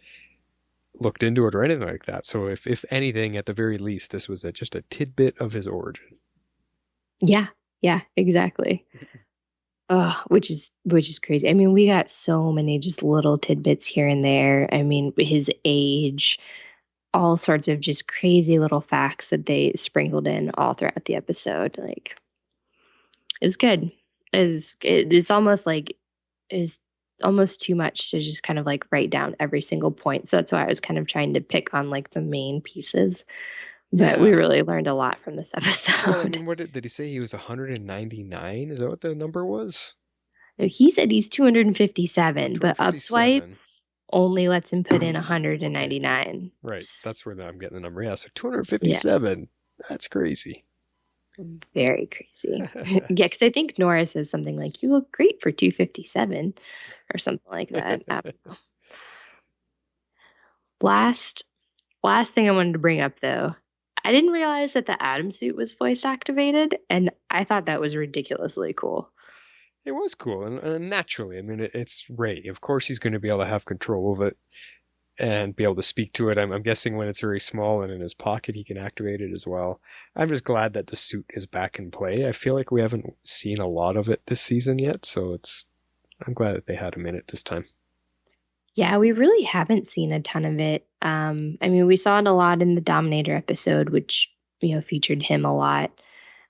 looked into it or anything like that. So if anything, at the very least, this was just a tidbit of his origin. Yeah, exactly. Which is crazy. I mean, we got so many just little tidbits here and there. I mean, his age, all sorts of just crazy little facts that they sprinkled in all throughout the episode. Like, it was good. It's almost like it's almost too much to just kind of like write down every single point. So that's why I was kind of trying to pick on like the main pieces. But we really learned a lot from this episode. Well, I mean, what did he say? He was 199? Is that what the number was? He said he's 257, but Upswipz only lets him put in 199. Right. That's where I'm getting the number. Yeah, so 257. Yeah. That's crazy. Very crazy. Yeah, because I think Nora says something like, you look great for 257 or something like that. I don't know. Last thing I wanted to bring up, though. I didn't realize that the Atom suit was voice activated, and I thought that was ridiculously cool. It was cool, and naturally, I mean, it's Ray. Of course he's going to be able to have control of it. and be able to speak to it. I'm guessing when it's very small and in his pocket, he can activate it as well. I'm just glad that the suit is back in play. I feel like we haven't seen a lot of it this season yet, so I'm glad that they had him in it this time. Yeah, we really haven't seen a ton of it. I mean, we saw it a lot in the Dominator episode, which, featured him a lot.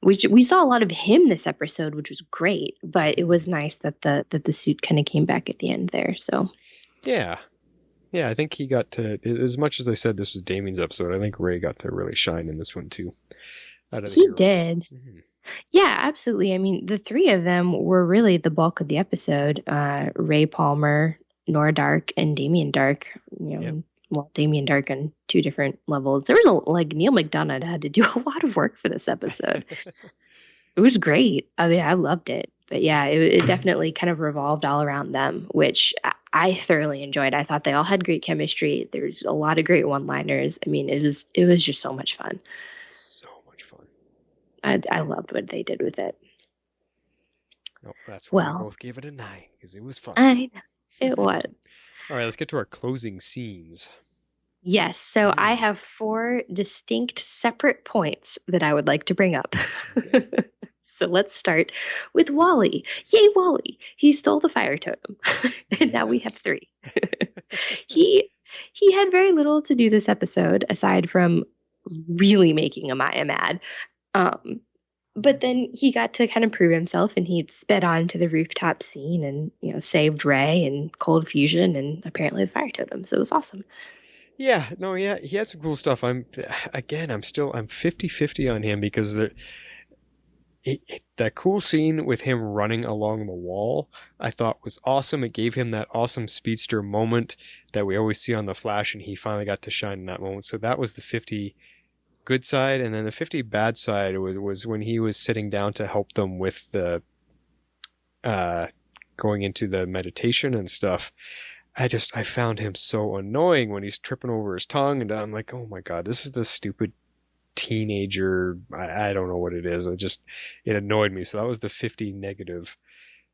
We saw a lot of him this episode, which was great, but it was nice that the suit kind of came back at the end there. So yeah, I think he got to, as much as I said this was Damien's episode, I think Ray got to really shine in this one too. He did. Mm-hmm. Yeah, absolutely. I mean, the three of them were really the bulk of the episode. Ray Palmer, Nora Darhk, and Damien Darhk. Yep. Well, Damien Darhk on two different levels. There was Neil McDonough had to do a lot of work for this episode. It was great. I mean, I loved it. But yeah, it definitely kind of revolved all around them, which I thoroughly enjoyed. I thought they all had great chemistry. There's a lot of great one-liners. I mean, it was just so much fun. So much fun. I loved what they did with it. Oh, that's why we both gave it a 9, because it was fun. I know. It was. All right, let's get to our closing scenes. Yes, so I have 4 distinct separate points that I would like to bring up. Okay. So let's start with Wally. Yay, Wally. He stole the fire totem. And now we have 3. He had very little to do this episode, aside from really making Amaya mad. But then he got to kind of prove himself, and he sped on to the rooftop scene and, saved Ray and cold fusion and apparently the fire totem. So it was awesome. Yeah, no, yeah, he had some cool stuff. I'm 50-50 on him, because that cool scene with him running along the wall, I thought was awesome. It gave him that awesome speedster moment that we always see on The Flash, and he finally got to shine in that moment. So that was the 50 good side, and then the 50 bad side was when he was sitting down to help them with the going into the meditation and stuff. I found him so annoying when he's tripping over his tongue, and I'm like, oh my god, this is the stupid teenager. I don't know what it is. It annoyed me. So that was the 50 negative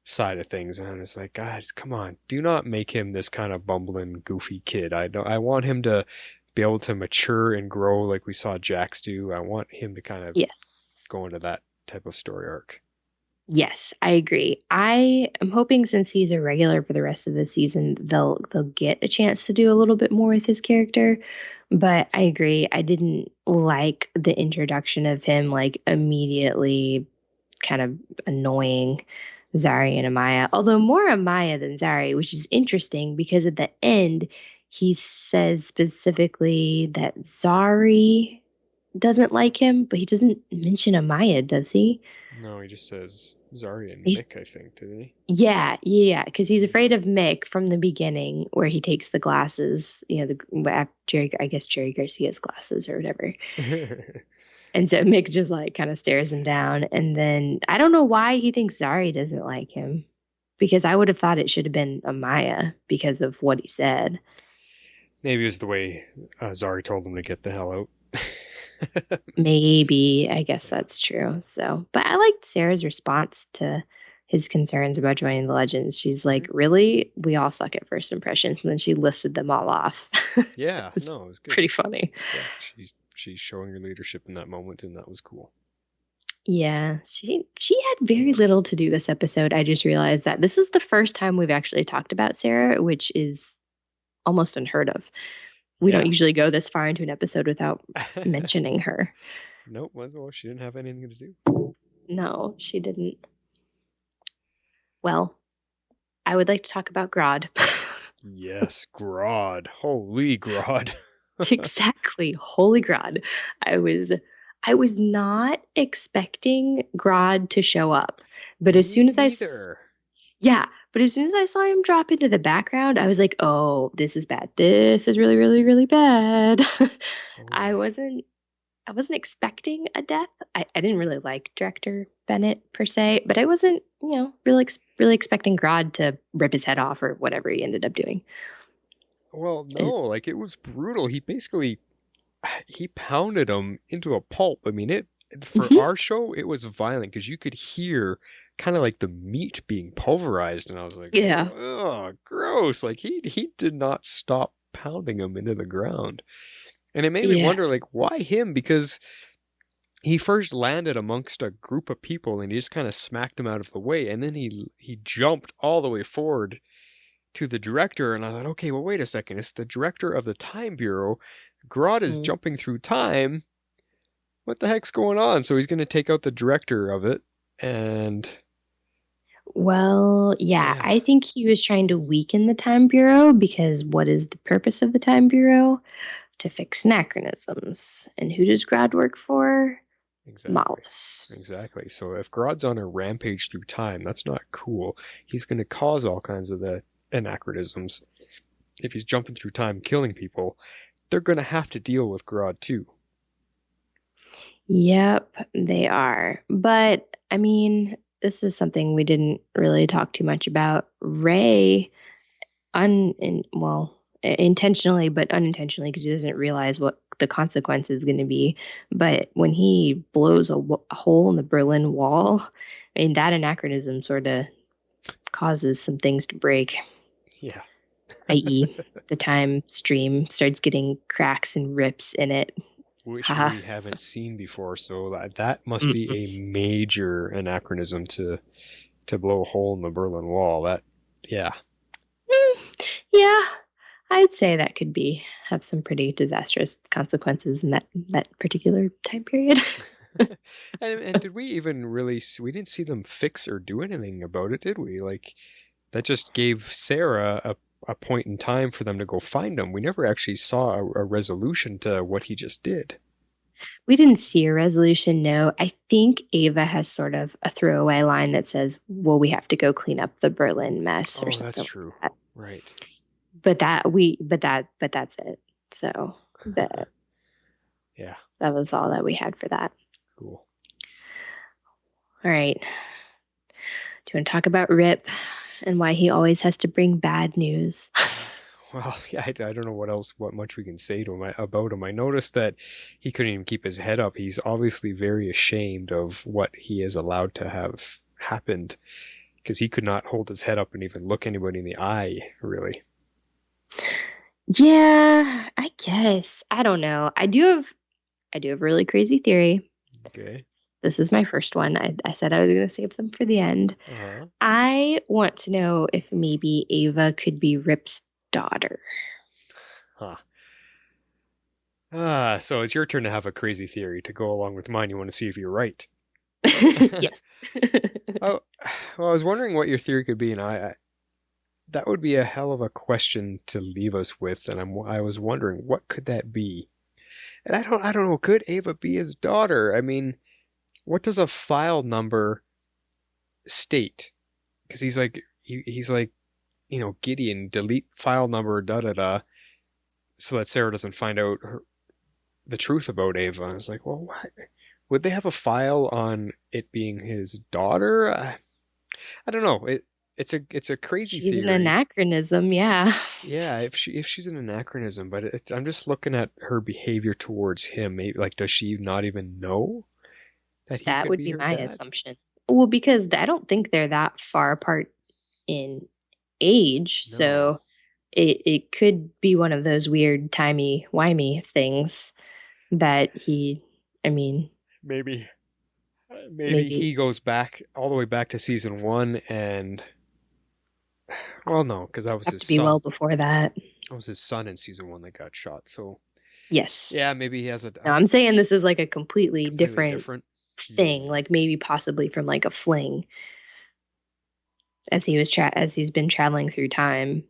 side of things, and I was like, guys, come on, do not make him this kind of bumbling, goofy kid. I want him to be able to mature and grow like we saw Jax do. I want him to kind of go into that type of story arc. Yes, I agree. I am hoping, since he's a regular for the rest of the season, they'll get a chance to do a little bit more with his character. But I agree. I didn't like the introduction of him, immediately kind of annoying Zari and Amaya. Although more Amaya than Zari, which is interesting, because at the end, he says specifically that Zari doesn't like him, but he doesn't mention Amaya, does he? No, he just says Zari and Mick, I think, didn't he? Yeah, because he's afraid of Mick from the beginning, where he takes the glasses, Jerry Garcia's glasses or whatever. And so Mick just kind of stares him down, and then I don't know why he thinks Zari doesn't like him, because I would have thought it should have been Amaya because of what he said. Maybe it was the way Zari told him to get the hell out. Maybe. I guess that's true. So, but I liked Sarah's response to his concerns about joining the Legends. She's like, really? We all suck at first impressions. And then she listed them all off. Yeah. it was good. Pretty funny. Yeah, she's showing her leadership in that moment, and that was cool. Yeah. She had very little to do this episode. I just realized that this is the first time we've actually talked about Sarah, which is almost unheard of. We don't usually go this far into an episode without mentioning her. Nope. Well, she didn't have anything to do. No, she didn't. Well, I would like to talk about Grodd. Yes, Grodd. Holy Grodd. Exactly. Holy Grodd. I was not expecting Grodd to show up. But as soon as But as soon as I saw him drop into the background, I was like, oh, this is bad. This is really, really, really bad. I wasn't expecting a death. I didn't really like Director Bennett per se, but I wasn't, really expecting Grodd to rip his head off or whatever he ended up doing. Well, no, it was brutal. He pounded him into a pulp. I mean, for our show, it was violent, because you could hear kind of the meat being pulverized, and I was like, oh, gross. He did not stop pounding him into the ground. And it made me wonder, like, why him? Because he first landed amongst a group of people and he just kind of smacked him out of the way. And then he jumped all the way forward to the director. And I thought, okay, well, wait a second. It's the director of the Time Bureau. Grodd is jumping through time. What the heck's going on? So he's going to take out the director of it. And... Well, yeah, I think he was trying to weaken the Time Bureau because what is the purpose of the Time Bureau? To fix anachronisms. And who does Grodd work for? Exactly. Malus. Exactly. So if Grodd's on a rampage through time, that's not cool. He's going to cause all kinds of the anachronisms. If he's jumping through time killing people, they're going to have to deal with Grodd too. Yep, they are. But, I mean, this is something we didn't really talk too much about. Ray, intentionally but unintentionally, because he doesn't realize what the consequence is going to be. But when he blows a hole in the Berlin Wall, I mean, that anachronism sort of causes some things to break. Yeah. i.e. the time stream starts getting cracks and rips in it. Which we haven't seen before, so that must be a major anachronism to blow a hole in the Berlin Wall. Yeah, I'd say that could have some pretty disastrous consequences in that particular time period. and did we even we didn't see them fix or do anything about it, did we? Like, that just gave Sarah a point in time for them to go find him. We never actually saw a resolution to what he just did. We didn't see a resolution, no. I think Ava has sort of a throwaway line that says, well, we have to go clean up the Berlin mess or something. That's true. Like that. Right. But that's it. So that was all that we had for that. Cool. All right. Do you want to talk about Rip and why he always has to bring bad news? Well, yeah, I don't know what much we can say to him about him. I noticed that he couldn't even keep his head up. He's obviously very ashamed of what he is allowed to have happened, because he could not hold his head up and even look anybody in the eye, really. Yeah, I guess. I don't know. I do have a really crazy theory. Okay. This is my first one. I said I was going to save them for the end. Uh-huh. I want to know if maybe Ava could be Rip's daughter. Huh. So it's your turn to have a crazy theory to go along with mine. You want to see if you're right. Yes. Oh, well, I was wondering what your theory could be, and I that would be a hell of a question to leave us with, and I was wondering what could that be. And I don't know. Could Ava be his daughter? I mean, what does a file number state? Because he's like, you know, Gideon, delete file number, so that Sarah doesn't find out the truth about Ava. And I was like, well, what? Would they have a file on it being his daughter? I don't know. It's a crazy theory. She's an anachronism, yeah. Yeah, if she's an anachronism, but I'm just looking at her behavior towards him. Maybe, like, does she not even know that he that could would be be her my dad? assumption. Well, because I don't think they're that far apart in age, No. so it could be one of those weird timey-wimey things that Maybe he goes back all the way back to season 1, and well, no, because that was his son. well before that. That was his son in season 1 that got shot. So Yes. yeah, maybe he has a. No, I'm saying this is like a completely different thing, Yeah. like maybe possibly from like a fling, as he's been traveling through time,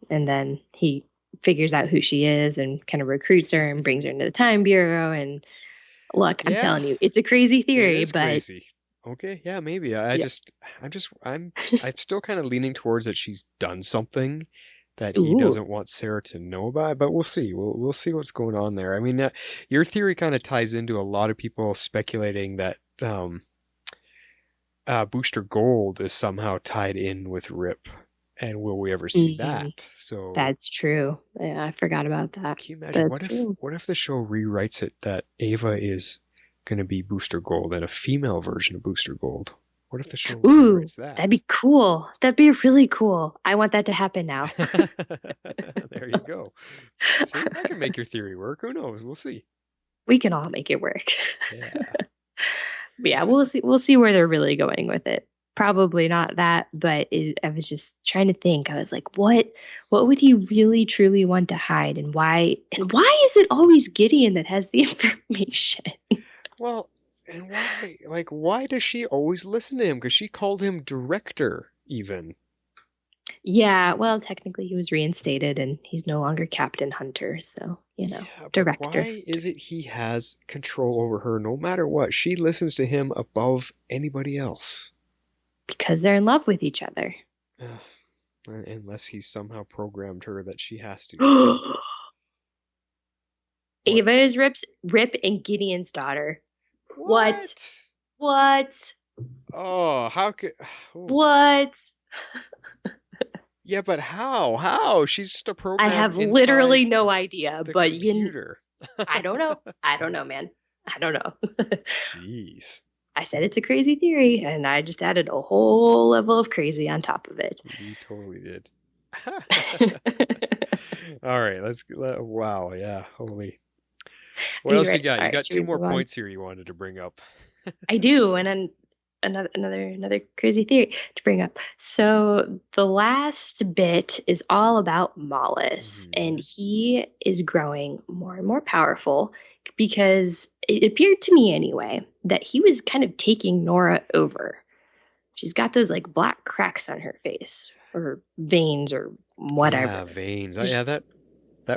and then he figures out who she is and kind of recruits her and brings her into the Time Bureau. And look, I'm telling you, it's a crazy theory, It is but crazy. Okay, yeah, maybe. I'm still kind of leaning towards that she's done something that he doesn't want Sarah to know about, but we'll see. We'll see what's going on there. I mean, your theory kind of ties into a lot of people speculating that Booster Gold is somehow tied in with Rip, and will we ever see that? So that's true. Yeah, I forgot about that. Can you imagine what if the show rewrites it that Ava is going to be Booster Gold and a female version of Booster Gold? What if the show Ooh, writes that? that'd be cool. That'd be really cool. I want that to happen now. There you go. See, I can make your theory work. Who knows? We'll see. We can all make it work. Yeah. But yeah, we'll see. We'll see where they're really going with it. Probably not that, but I was just trying to think. I was like, what would he really truly want to hide, and why? And why is it always Gideon that has the information? Well, and why? Like, why does she always listen to him? Because she called him director, even. Yeah, well, technically he was reinstated, and he's no longer Captain Hunter, so Yeah, but director. why is it he has control over her no matter what? She listens to him above anybody else. Because they're in love with each other. Unless he's somehow programmed her that she has to. Ava is Rip and Gideon's daughter. What? Oh, how could... Oh. What? Yeah, but how? How? She's just a program. I have literally no idea, but computer. I don't know. I don't know, man. I don't know. Jeez. I said it's a crazy theory, and I just added a whole level of crazy on top of it. You totally did. All right, wow, yeah, holy. What else you got? You got two more points here you wanted to bring up. I do, and then another crazy theory to bring up. So the last bit is all about Mollis, and he is growing more and more powerful because it appeared to me anyway that he was kind of taking Nora over. She's got those like black cracks on her face or veins or whatever. Yeah, veins. Yeah, that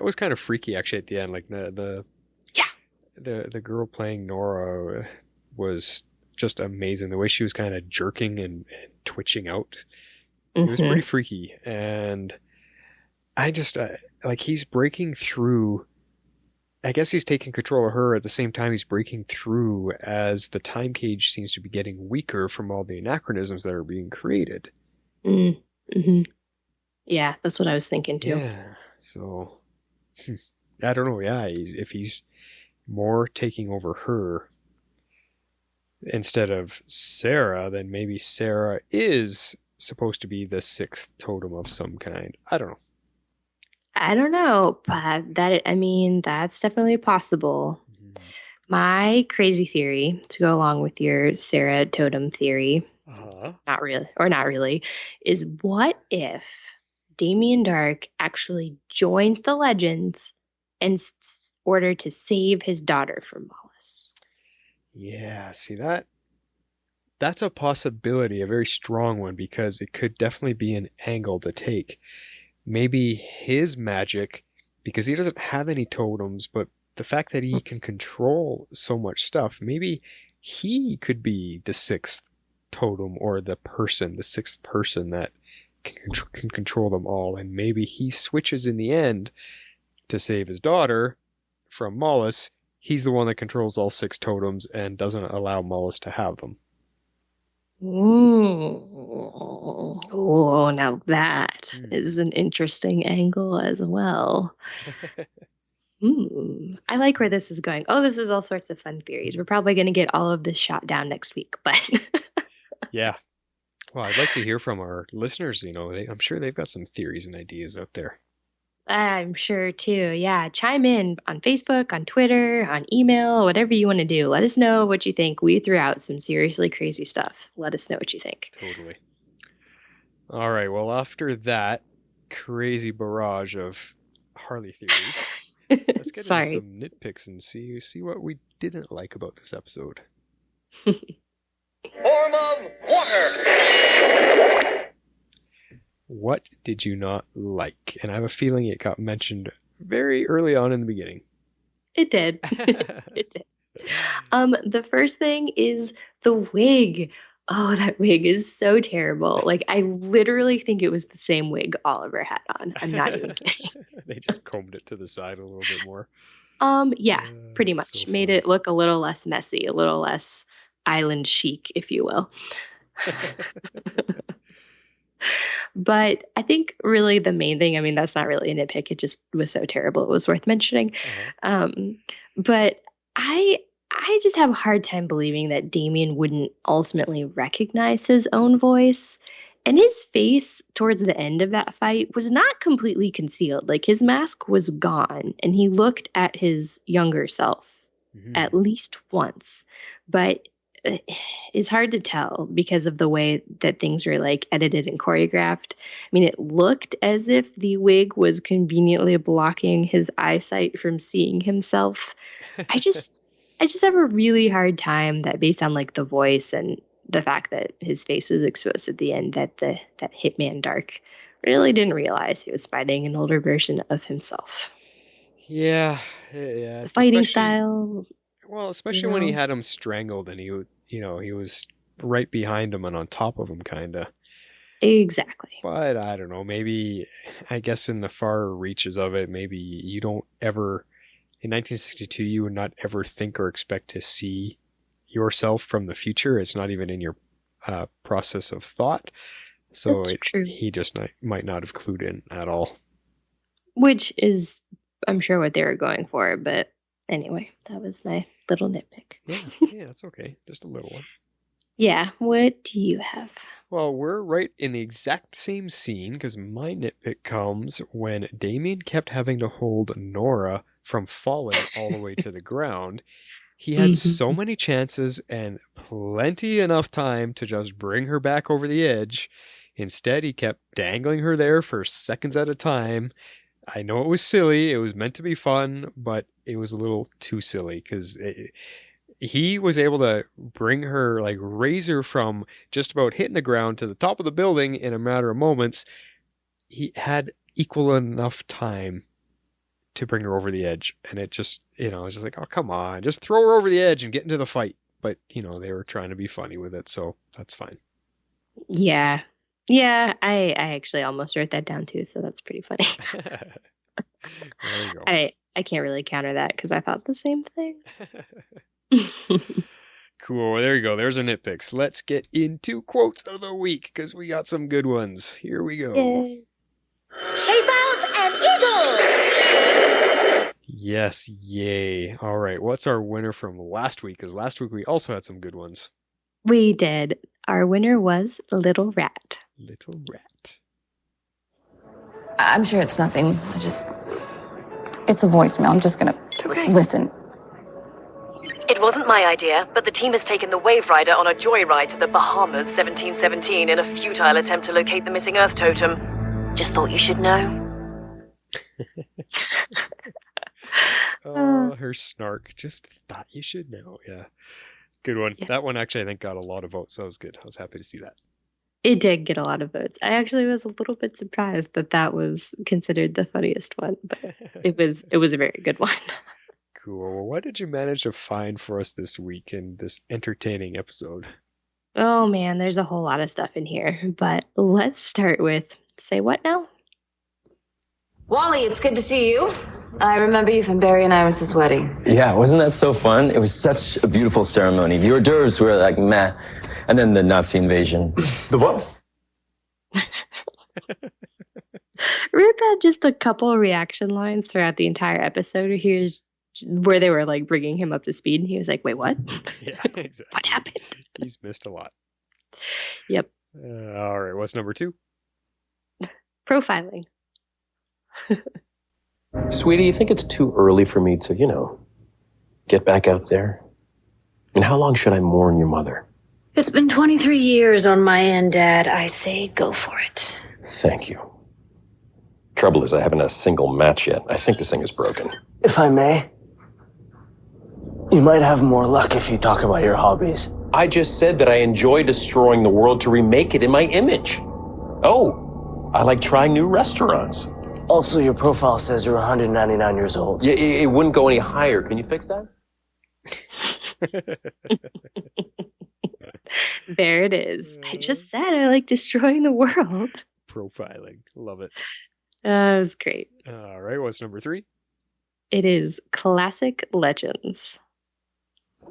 was kind of freaky actually at the end. Like the girl playing Nora was just amazing. The way she was kind of jerking and twitching out. It was pretty freaky. And I just, like, he's breaking through. I guess he's taking control of her at the same time he's breaking through as the time cage seems to be getting weaker from all the anachronisms that are being created. Yeah, that's what I was thinking too. Yeah. So, I don't know. Yeah, if he's more taking over her instead of Sarah, then maybe Sarah is supposed to be the sixth totem of some kind. I don't know. I don't know, but that's definitely possible. My crazy theory, to go along with your Sarah totem theory, not really, is what if Damien Darhk actually joins the Legends in order to save his daughter from Mollis? Yeah, see that's a possibility, a very strong one, because it could definitely be an angle to take. Maybe his magic, because he doesn't have any totems, but the fact that he can control so much stuff, maybe he could be the sixth totem or the sixth person that can control them all. And maybe he switches in the end to save his daughter from Mollis. He's the one that controls all six totems and doesn't allow Mollis to have them. Oh, now that is an interesting angle as well. I like where this is going. Oh, this is all sorts of fun theories. We're probably going to get all of this shot down next week, but yeah. Well, I'd like to hear from our listeners. I'm sure they've got some theories and ideas out there. I'm sure too. Yeah. Chime in on Facebook, on Twitter, on email, whatever you want to do. Let us know what you think. We threw out some seriously crazy stuff. Let us know what you think. Totally. All right. Well, after that crazy barrage of Harley theories, let's get into some nitpicks and see what we didn't like about this episode. Form of water! What did you not like? And I have a feeling it got mentioned very early on in the beginning. It did. It did. The first thing is the wig. Oh, that wig is so terrible. Like, I literally think it was the same wig Oliver had on. I'm not even kidding. They just combed it to the side a little bit more. Yeah, pretty much. Made it look a little less messy, a little less island chic, if you will. But I think really the main thing, that's not really a nitpick. It just was so terrible. It was worth mentioning. But I I just have a hard time believing that Damien wouldn't ultimately recognize his own voice. And his face towards the end of that fight was not completely concealed. Like, his mask was gone, and he looked at his younger self at least once. But it's hard to tell because of the way that things were, like, edited and choreographed. I mean, it looked as if the wig was conveniently blocking his eyesight from seeing himself. I just have a really hard time that, based on, like, the voice and the fact that his face was exposed at the end, that Hitman Darhk really didn't realize he was fighting an older version of himself. Yeah. The fighting style. Well, especially when he had him strangled and he was right behind him and on top of him, kind of. Exactly. But I don't know, maybe, I guess in the far reaches of it, maybe you don't ever, in 1962, you would not ever think or expect to see yourself from the future. It's not even in your process of thought. So he just might not have clued in at all. Which is, I'm sure, what they were going for. But anyway, that was my little nitpick. Yeah, it's okay. Just a little one. Yeah, what do you have? Well, we're right in the exact same scene, because my nitpick comes when Damien kept having to hold Nora from falling all the way to the ground. He had so many chances and plenty enough time to just bring her back over the edge. Instead, he kept dangling her there for seconds at a time. I know it was silly. It was meant to be fun, but it was a little too silly because he was able to bring her, like, raise her from just about hitting the ground to the top of the building in a matter of moments. He had equal enough time to bring her over the edge, and it just, it's just like, oh, come on, just throw her over the edge and get into the fight. But, they were trying to be funny with it, so that's fine. Yeah, I actually almost wrote that down too, so that's pretty funny. There you go. I can't really counter that because I thought the same thing. Cool, there you go, there's our nitpicks. Let's get into quotes of the week, because we got some good ones. Here we go. Yay. Shape out an eagle! Yes, yay. All right, what's our winner from last week? Because last week we also had some good ones. We did. Our winner was Little Rat. Little Rat. I'm sure it's nothing. It's a voicemail. I'm just gonna listen. It wasn't my idea, but the team has taken the Waverider on a joyride to the Bahamas 1717 in a futile attempt to locate the missing Earth totem. Just thought you should know. Oh, her snark. Just thought you should know. Yeah. Good one. Yeah. That one actually, I think, got a lot of votes. So that was good. I was happy to see that. It did get a lot of votes. I actually was a little bit surprised that was considered the funniest one, but it was a very good one. Cool. Well, what did you manage to find for us this week in this entertaining episode? Oh, man, there's a whole lot of stuff in here, but let's start with, say what now? Wally, it's good to see you. I remember you from Barry and Iris's wedding. Yeah, wasn't that so fun? It was such a beautiful ceremony. The hors d'oeuvres were like meh. And then the Nazi invasion. The what? Rip had just a couple reaction lines throughout the entire episode where they were, like, bringing him up to speed, and he was like, wait, what? Yeah, exactly. What happened? He's missed a lot. Yep. All right, what's number 2? Profiling. Sweetie, you think it's too early for me to, get back out there? And how long should I mourn your mother? It's been 23 years on my end, Dad. I say go for it. Thank you. Trouble is, I haven't had a single match yet. I think this thing is broken. If I may, you might have more luck if you talk about your hobbies. I just said that I enjoy destroying the world to remake it in my image. Oh, I like trying new restaurants. Also, your profile says you're 199 years old. Yeah, it wouldn't go any higher. Can you fix that? There it is. I just said I like destroying the world. Profiling. Love it. That was great. All right, what's number 3? It is classic legends.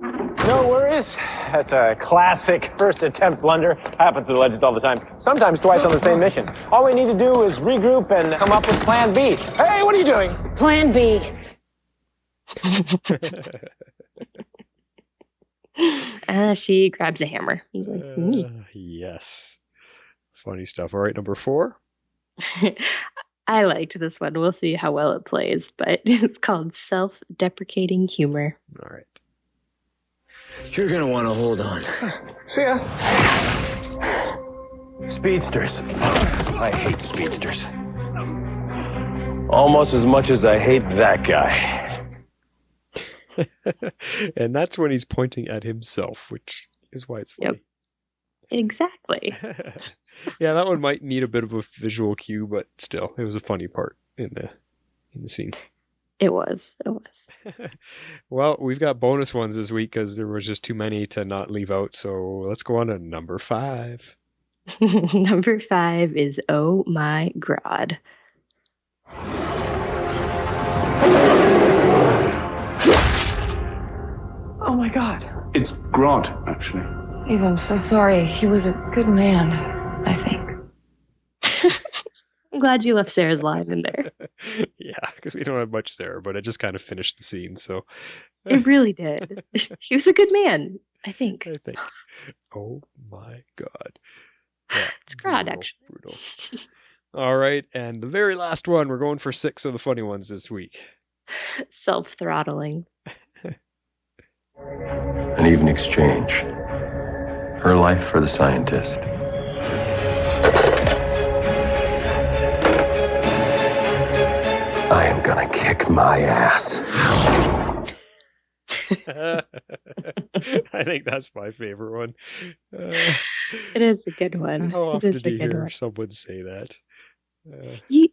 No worries. That's a classic first attempt blunder. Happens to the legends all the time. Sometimes twice on the same mission. All we need to do is regroup and come up with plan B. Hey, what are you doing? Plan B. She grabs a hammer. He's like, yes. Funny stuff. All right, number 4. I liked this one. We'll see how well it plays, but it's called self-deprecating humor. All right. You're gonna want to hold on. See ya. Speedsters. I hate speedsters. Almost as much as I hate that guy. And that's when he's pointing at himself, which is why it's funny. Yep. Exactly. Yeah, that one might need a bit of a visual cue, but still, it was a funny part in the scene. It was. Well, we've got bonus ones this week because there was just too many to not leave out. So let's go on to number 5. Number 5 is Oh My God. Oh my God. It's Grant, actually. Eve, I'm so sorry. He was a good man, I think. I'm glad you left Sarah's line in there. Yeah, because we don't have much Sarah, but it just kind of finished the scene. So It really did. He was a good man, I think. Oh my God. Yeah, it's Grant, actually. Brutal. All right, and the very last one. We're going for 6 of the funny ones this week. Self-throttling. An even exchange. Her life for the scientist. I am gonna kick my ass. I think that's my favorite one. It is a good one. How often It is do a you good hear one. someone say that? You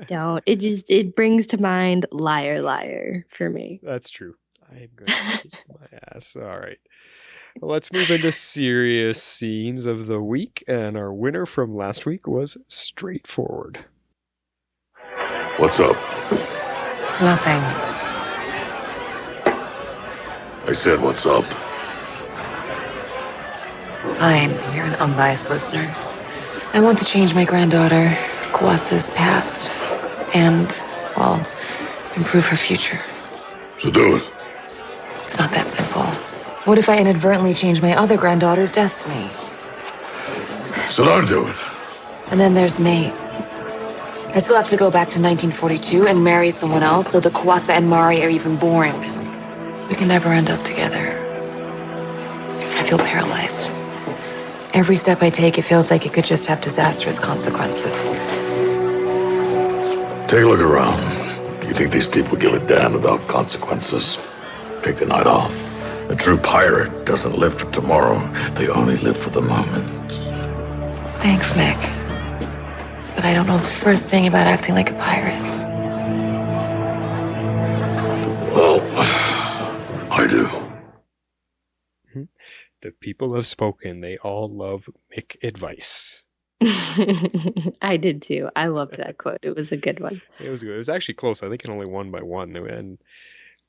don't. It brings to mind liar, liar for me. That's true. I'm going to kick my ass. All right. Well, let's move into serious scenes of the week. And our winner from last week was Straightforward. What's up? Nothing. I said, what's up? Fine, you're an unbiased listener. I want to change my granddaughter, Kwasa's past, and, well, improve her future. So do it. It's not that simple. What if I inadvertently change my other granddaughter's destiny? So don't do it. And then there's Nate. I still have to go back to 1942 and marry someone else so the Kwasa and Mari are even born. We can never end up together. I feel paralyzed. Every step I take, it feels like it could just have disastrous consequences. Take a look around. You think these people give a damn about consequences? Take the night off. A true pirate doesn't live for tomorrow. They only live for the moment. Thanks, Mick. But I don't know the first thing about acting like a pirate. Well, I do. The people have spoken. They all love Mick advice. I did too. I loved that quote. It was a good one. It was good. It was actually close. I think it only won by one and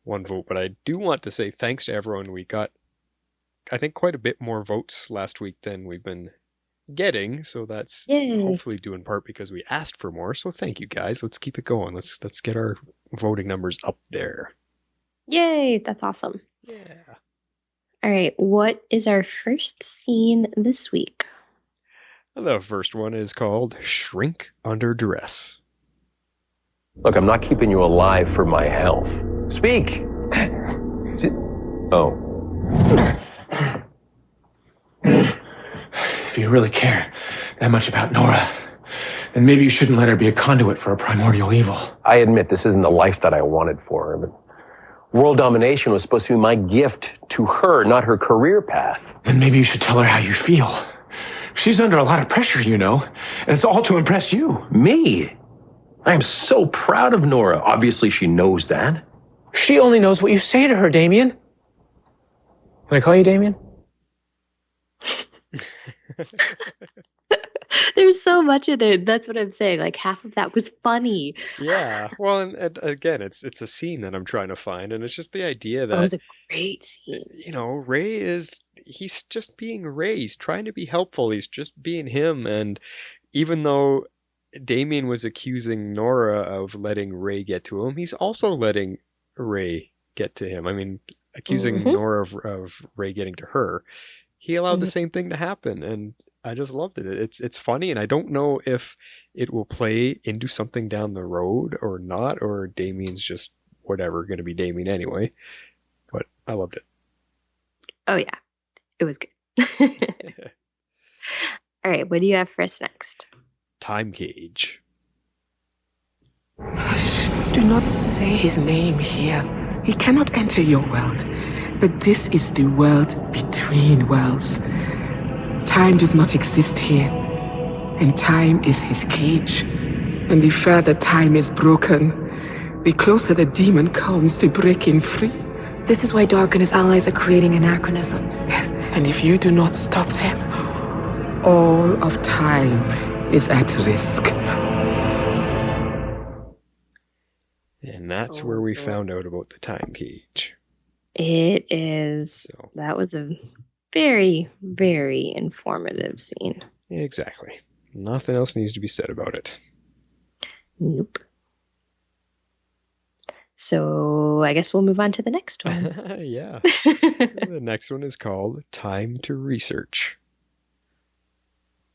one vote. But I do want to say thanks to everyone. We got, I think, quite a bit more votes last week than we've been getting. So that's hopefully due in part because we asked for more. So thank you guys. Let's keep it going. Let's get our voting numbers up there. Yay! That's awesome. Yeah. All right. What is our first scene this week? The first one is called Shrink Under Duress. Look, I'm not keeping you alive for my health. Speak! Oh. If you really care that much about Nora, then maybe you shouldn't let her be a conduit for a primordial evil. I admit this isn't the life that I wanted for her, but world domination was supposed to be my gift to her, not her career path. Then maybe you should tell her how you feel. She's under a lot of pressure, you know, and it's all to impress you. Me? I am so proud of Nora. Obviously, she knows that. She only knows what you say to her, Damien. Can I call you Damien? There's so much in there. That's what I'm saying. Like half of that was funny. Yeah. Well, and again, it's a scene that I'm trying to find, and it's just the idea that It was a great scene. You know, he's just being Ray. He's trying to be helpful. He's just being him. And even though Damien was accusing Nora of letting Ray get to him, he's also letting Ray get to him. I mean, accusing Nora of Ray getting to her, he allowed the same thing to happen, and I just loved it. It's funny, and I don't know if it will play into something down the road or not, or Damien's just whatever, going to be Damien anyway. But I loved it. Oh yeah, it was good. All right, what do you have for us next? Time Cage. Do not say his name here. He cannot enter your world. But this is the world between worlds. Time does not exist here. And time is his cage. And the further time is broken, the closer the demon comes to breaking free. This is why Darhk and his allies are creating anachronisms. Yes, and if you do not stop them, all of time is at risk. And that's where we found out about the time cage. It is. So. That was a very, very informative scene. Exactly. Nothing else needs to be said about it. Nope. So I guess we'll move on to the next one. Yeah. The next one is called Time to Research.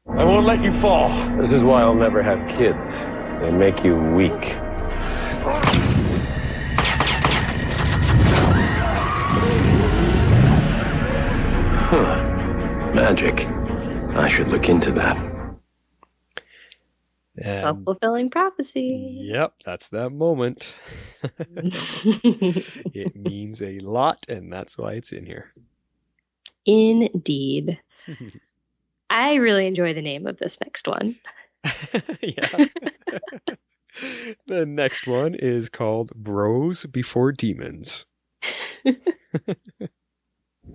I won't let you fall. This is why I'll never have kids. They make you weak. Magic. I should look into that. Self-fulfilling prophecy. Yep, that's that moment. It means a lot, and that's why it's in here. Indeed. I really enjoy the name of this next one. Yeah. The next one is called Bros Before Demons.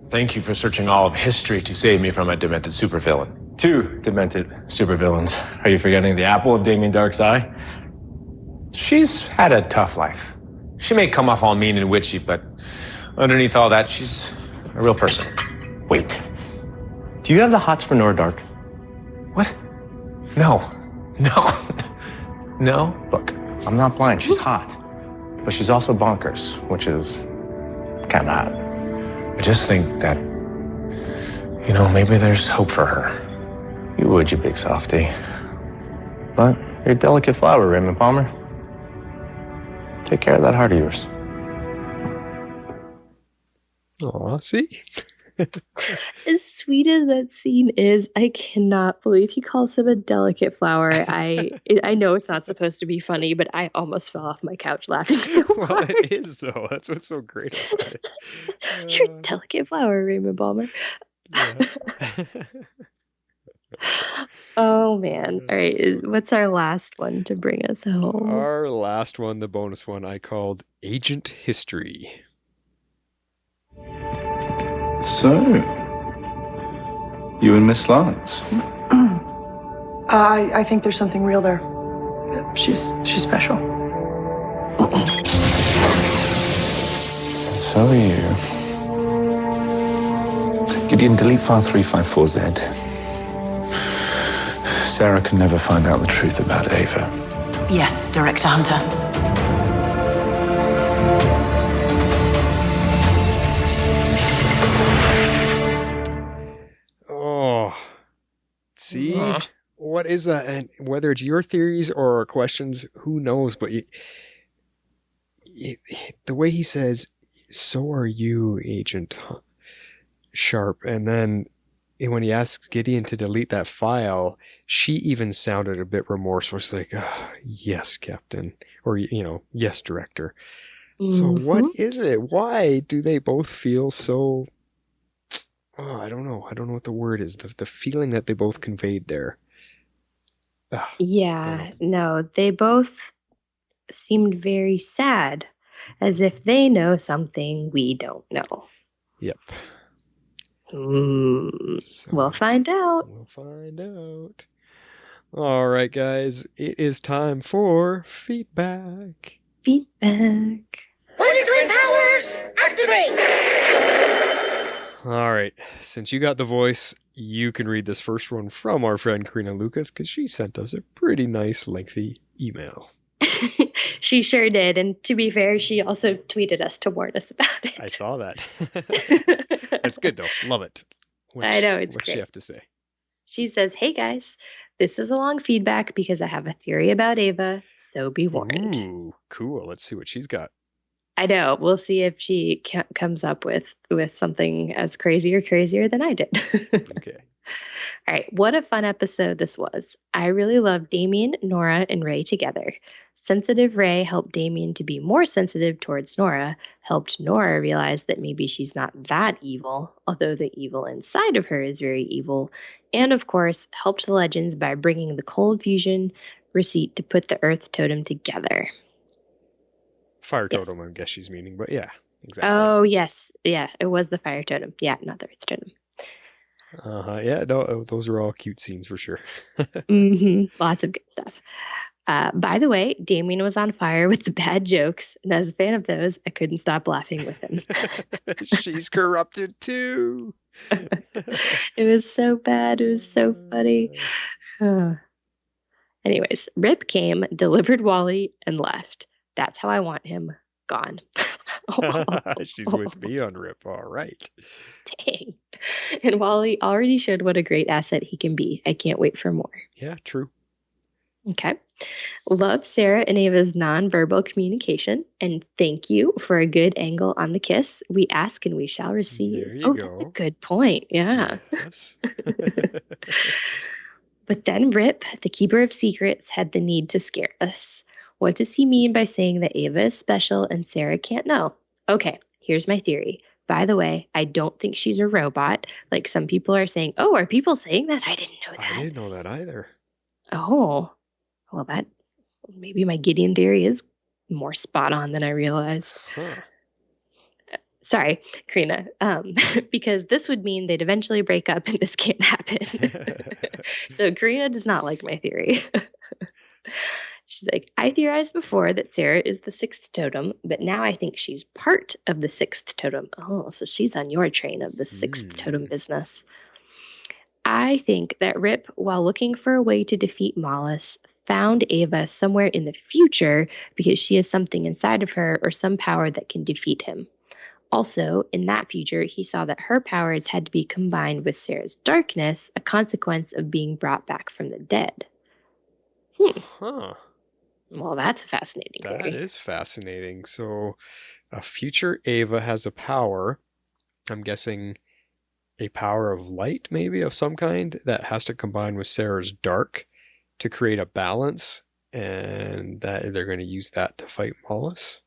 Thank you for searching all of history to save me from a demented supervillain. 2 demented supervillains. Are you forgetting the apple of Damien Darhk's eye? She's had a tough life. She may come off all mean and witchy, but underneath all that, she's a real person. Wait. Do you have the hots for Nora Darhk? What? No. No? Look, I'm not blind. She's hot. But she's also bonkers, which is kind of hot. I just think that, maybe there's hope for her. You would, you big softy. But you're a delicate flower, Raymond Palmer. Take care of that heart of yours. Aw, see? As sweet as that scene is, I cannot believe he calls him a delicate flower. I know it's not supposed to be funny, but I almost fell off my couch laughing so hard. Well, it is, though. That's what's so great about it. You're a delicate flower, Raymond Palmer. Yeah. Oh, man. All right. What's our last one to bring us home? Our last one, the bonus one, I called Agent History. So, you and Miss Lance? I think there's something real there. She's special. So are you. Gideon, delete file 354Z. Sarah can never find out the truth about Ava. Yes, Director Hunter. See? What is that? And whether it's your theories or questions, who knows? But the way he says, so are you, Agent Sharp. And then when he asks Gideon to delete that file, she even sounded a bit remorseful. She's like, yes, Captain. Or, yes, Director. Mm-hmm. So what is it? Why do they both feel so... I don't know. I don't know what the word is. The feeling that they both conveyed there. Yeah, no, they both seemed very sad, as if they know something we don't know. Yep. So we'll find out. All right, guys. It is time for feedback. Feedback. Holy Twin Powers, activate! All right, since you got the voice, you can read this first one from our friend Karina Lucas, because she sent us a pretty nice, lengthy email. She sure did. And to be fair, she also tweeted us to warn us about it. I saw that. That's good, though. Love it. I know, it's What's great. she have to say? She says, "Hey guys, this is a long feedback because I have a theory about Ava, so be warned." Ooh, cool. Let's see what she's got. I know. We'll see if she comes up with something as crazy or crazier than I did. Okay. All right. What a fun episode this was. I really loved Damien, Nora, and Ray together. Sensitive Ray helped Damien to be more sensitive towards Nora, helped Nora realize that maybe she's not that evil, although the evil inside of her is very evil, and of course, helped the Legends by bringing the cold fusion receipt to put the Earth totem together. Fire totem, Yes. I guess she's meaning, but yeah, exactly. Oh, yes. Yeah, it was the fire totem. Yeah, not the Earth totem. Yeah, no, those are all cute scenes for sure. Lots of good stuff. By the way, Damien was on fire with the bad jokes, and as a fan of those, I couldn't stop laughing with him. She's corrupted too. It was so bad. It was so funny. Anyways, Rip came, delivered Wally, and left. That's how I want him gone. She's with me on Rip. All right. Dang. And Wally already showed what a great asset he can be. I can't wait for more. Yeah, true. Okay. Love Sarah and Ava's nonverbal communication. And thank you for a good angle on the kiss. We ask and we shall receive. There you go. That's a good point. Yeah. Yes. But then Rip, the keeper of secrets, had the need to scare us. What does he mean by saying that Ava is special and Sarah can't know? Okay, here's my theory. By the way, I don't think she's a robot. Like some people are saying, oh, are people saying that? I didn't know that. I didn't know that either. Oh, well, maybe my Gideon theory is more spot on than I realized. Huh. Sorry, Karina, because this would mean they'd eventually break up and this can't happen. So Karina does not like my theory. She's like, I theorized before that Sarah is the sixth totem, but now I think she's part of the sixth totem. Oh, so she's on your train of the sixth totem business. I think that Rip, while looking for a way to defeat Mollis, found Ava somewhere in the future because she has something inside of her or some power that can defeat him. Also, in that future, he saw that her powers had to be combined with Sarah's darkness, a consequence of being brought back from the dead. Huh. Well, that's a fascinating theory. That is fascinating. So, a future Ava has a power, I'm guessing a power of light, maybe, of some kind, that has to combine with Sarah's dark to create a balance, and that they're going to use that to fight Mollis.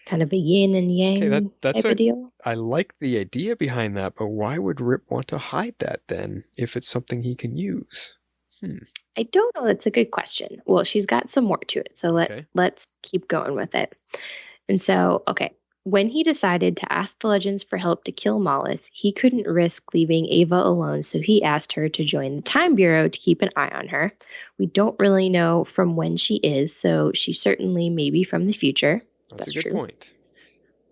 Kind of a yin and yang type of deal. I like the idea behind that, but why would Rip want to hide that then, if it's something he can use? I don't know. That's a good question. Well, she's got some more to it, so let's keep going with it. And so, okay, when he decided to ask the Legends for help to kill Mollis, he couldn't risk leaving Ava alone, so he asked her to join the Time Bureau to keep an eye on her. We don't really know from when she is, so she certainly may be from the future. That's a good point.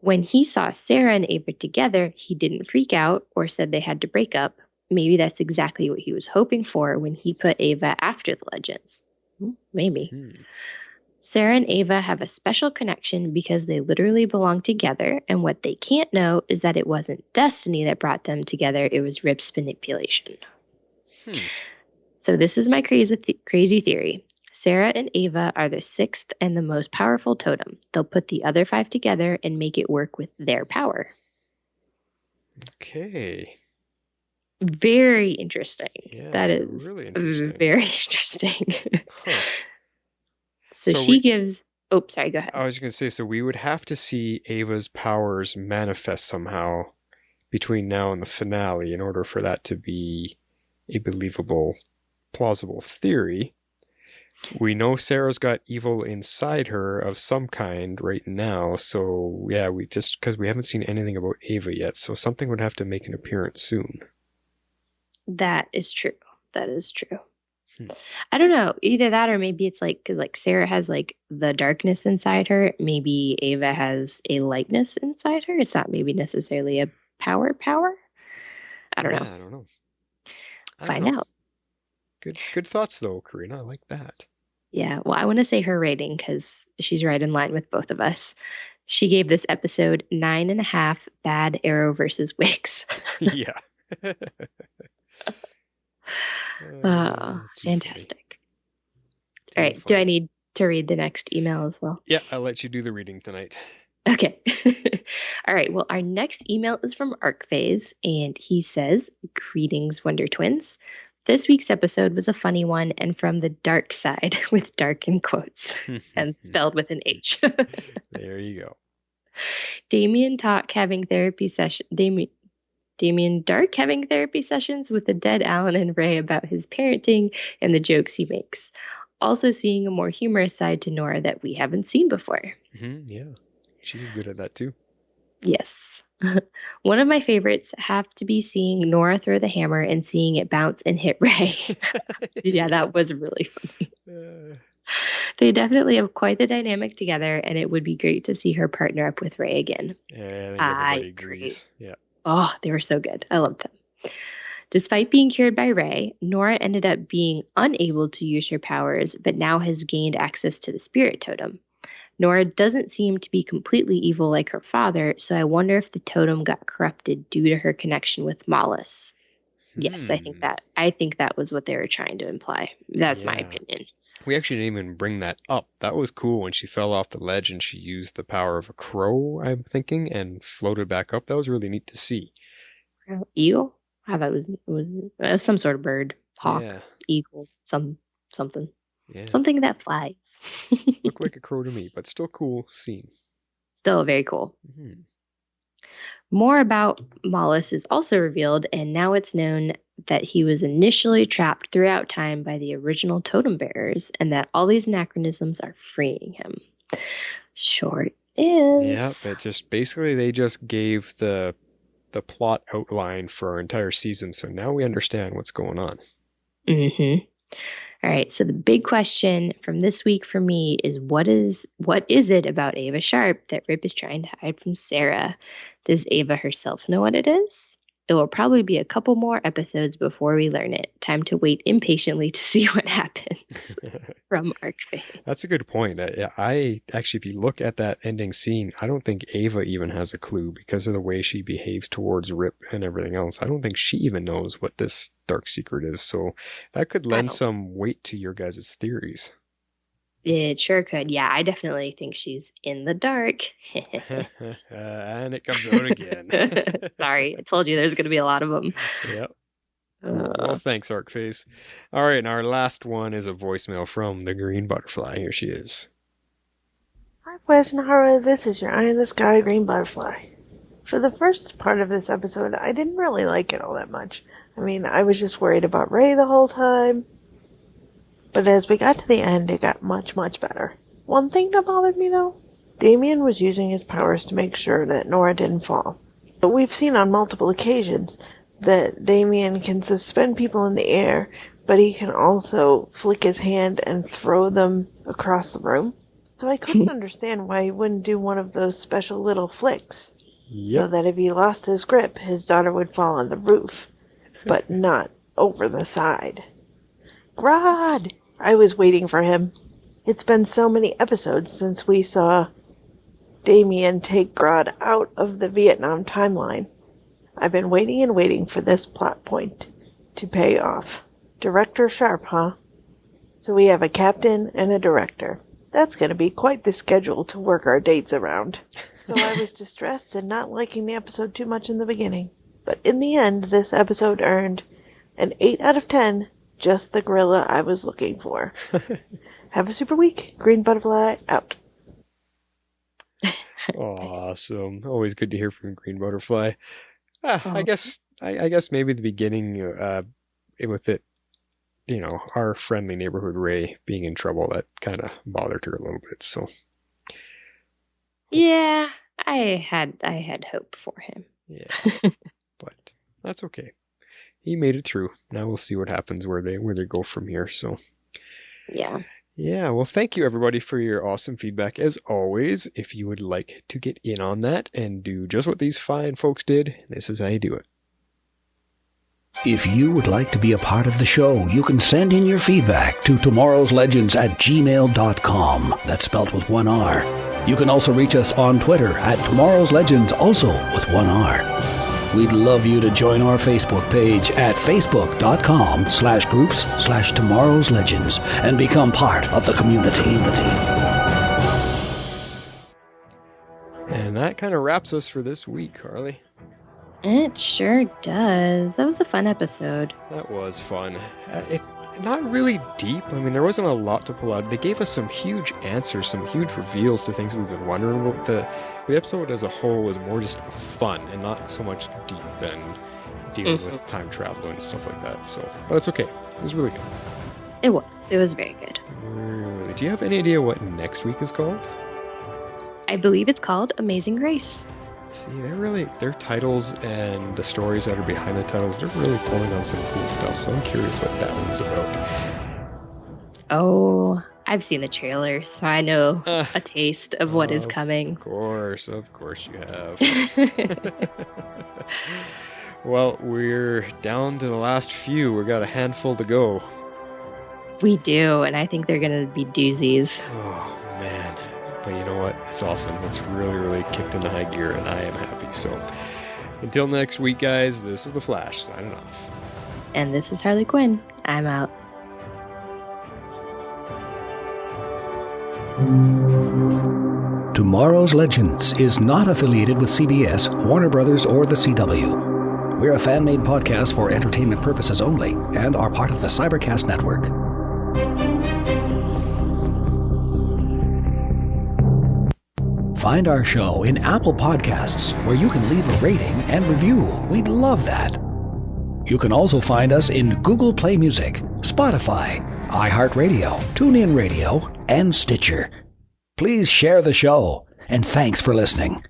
When he saw Sarah and Ava together, he didn't freak out or said they had to break up. Maybe that's exactly what he was hoping for when he put Ava after the Legends. Maybe. Sarah and Ava have a special connection because they literally belong together, and what they can't know is that it wasn't destiny that brought them together, it was Rip's manipulation. So this is my crazy theory. Sarah and Ava are the sixth and the most powerful totem. They'll put the other five together and make it work with their power. Okay. Very interesting. Yeah, that is really interesting. Very interesting. So she gives... Oh, sorry, go ahead. I was going to say, so we would have to see Ava's powers manifest somehow between now and the finale in order for that to be a believable, plausible theory. We know Sarah's got evil inside her of some kind right now, so yeah, because we haven't seen anything about Ava yet, so something would have to make an appearance soon. That is true. That is true. I don't know. Either that or maybe it's like, because like Sarah has like the darkness inside her. Maybe Ava has a lightness inside her. It's not maybe necessarily a power. I don't know. I don't know. Find out. Good thoughts though, Karina. I like that. Yeah, well, I want to say her rating because she's right in line with both of us. She gave this episode 9.5 bad arrow versus wigs. Yeah. Fantastic. All right, do I need to read the next email as well? Yeah, I'll let you do the reading tonight. Okay. All right, well, our next email is from ArcPhase, and he says, "Greetings, Wonder Twins. This week's episode was a funny one and from the dark side, with dark in quotes, and spelled with an H." There you go. Damien Darhk having therapy sessions with the dead Alan and Ray about his parenting and the jokes he makes. Also seeing a more humorous side to Nora that we haven't seen before. Yeah, she's good at that too. Yes. One of my favorites have to be seeing Nora throw the hammer and seeing it bounce and hit Ray. Yeah, that was really funny. They definitely have quite the dynamic together, and it would be great to see her partner up with Ray again. Yeah, I think everybody agrees. Yeah. Oh, they were so good. I loved them. Despite being cured by Ray, Nora ended up being unable to use her powers, but now has gained access to the spirit totem. Nora doesn't seem to be completely evil like her father, so I wonder if the totem got corrupted due to her connection with Mollis. Yes, I think that was what they were trying to imply. That's my opinion. We actually didn't even bring that up. That was cool when she fell off the ledge and she used the power of a crow, I'm thinking, and floated back up. That was really neat to see. Eagle? I thought it was some sort of bird. Hawk, eagle, something. Yeah. Something that flies. Looked like a crow to me, but still cool scene. Still very cool. More about Mollis is also revealed, and now it's known that he was initially trapped throughout time by the original totem bearers, and that all these anachronisms are freeing him. Short is. Yeah, but they just gave the plot outline for our entire season, so now we understand what's going on. All right, so the big question from this week for me is what is it about Ava Sharp that Rip is trying to hide from Sarah? Does Ava herself know what it is? It will probably be a couple more episodes before we learn it. Time to wait impatiently to see what happens. From ArcPhase. That's a good point. I actually, if you look at that ending scene, I don't think Ava even has a clue because of the way she behaves towards Rip and everything else. I don't think she even knows what this dark secret is. So that could lend some weight to your guys' theories. It sure could. Yeah, I definitely think she's in the dark. And it comes out again. Sorry, I told you there's going to be a lot of them. Yep. Well, thanks, ArcPhase. All right, and our last one is a voicemail from the Green Butterfly. Here she is. Hi, Flash and Hara. This is your eye in the sky Green Butterfly. For the first part of this episode, I didn't really like it all that much. I mean, I was just worried about Ray the whole time. But as we got to the end, it got much, much better. One thing that bothered me, though, Damien was using his powers to make sure that Nora didn't fall. But we've seen on multiple occasions that Damien can suspend people in the air, but he can also flick his hand and throw them across the room. So I couldn't understand why he wouldn't do one of those special little flicks. So that if he lost his grip, his daughter would fall on the roof, but not over the side. Grodd! I was waiting for him. It's been so many episodes since we saw Damien take Grodd out of the Vietnam timeline. I've been waiting and waiting for this plot point to pay off. Director Sharp, huh? So we have a captain and a director. That's going to be quite the schedule to work our dates around. So I was distressed and not liking the episode too much in the beginning. But in the end, this episode earned an 8 out of 10, just the gorilla I was looking for. Have a super week. Green Butterfly out. Awesome. Always good to hear from Green Butterfly. I guess maybe the beginning with it, our friendly neighborhood Ray being in trouble, that kind of bothered her a little bit. So yeah, I had hope for him. Yeah, but that's okay. He made it through. Now we'll see what happens where they go from here. So yeah. Yeah, well, thank you everybody for your awesome feedback. As always, if you would like to get in on that and do just what these fine folks did, this is how you do it. If you would like to be a part of the show, you can send in your feedback to tomorrowslegends@gmail.com. That's spelled with one R. You can also reach us on Twitter @tomorrowslegends, also with one R. We'd love you to join our Facebook page at facebook.com/groups/tomorrowslegends and become part of the community. And that kind of wraps us for this week, Harley. It sure does. That was a fun episode. That was fun. Not really deep. I mean, there wasn't a lot to pull out. They gave us some huge answers, some huge reveals to things we've been wondering about. The episode as a whole was more just fun and not so much deep and dealing with time travel and stuff like that. So, but it's okay. It was really good. It was. It was very good. Really. Do you have any idea what next week is called? I believe it's called Amazing Grace. See, their titles and the stories that are behind the titles, they're really pulling on some cool stuff, so I'm curious what that one's about. Oh, I've seen the trailer, so I know a taste of what is coming. Of course you have. Well, we're down to the last few. We got a handful to go. We do, and I think they're going to be doozies. Oh, man. But you know what? It's awesome. It's really, really kicked into high gear, and I am happy. So, until next week, guys, this is The Flash, signing off. And this is Harley Quinn. I'm out. Tomorrow's Legends is not affiliated with CBS, Warner Brothers, or the CW. We're a fan-made podcast for entertainment purposes only, and are part of the Cybercast Network. Find our show in Apple Podcasts, where you can leave a rating and review. We'd love that. You can also find us in Google Play Music, Spotify, iHeartRadio, TuneIn Radio, and Stitcher. Please share the show, and thanks for listening.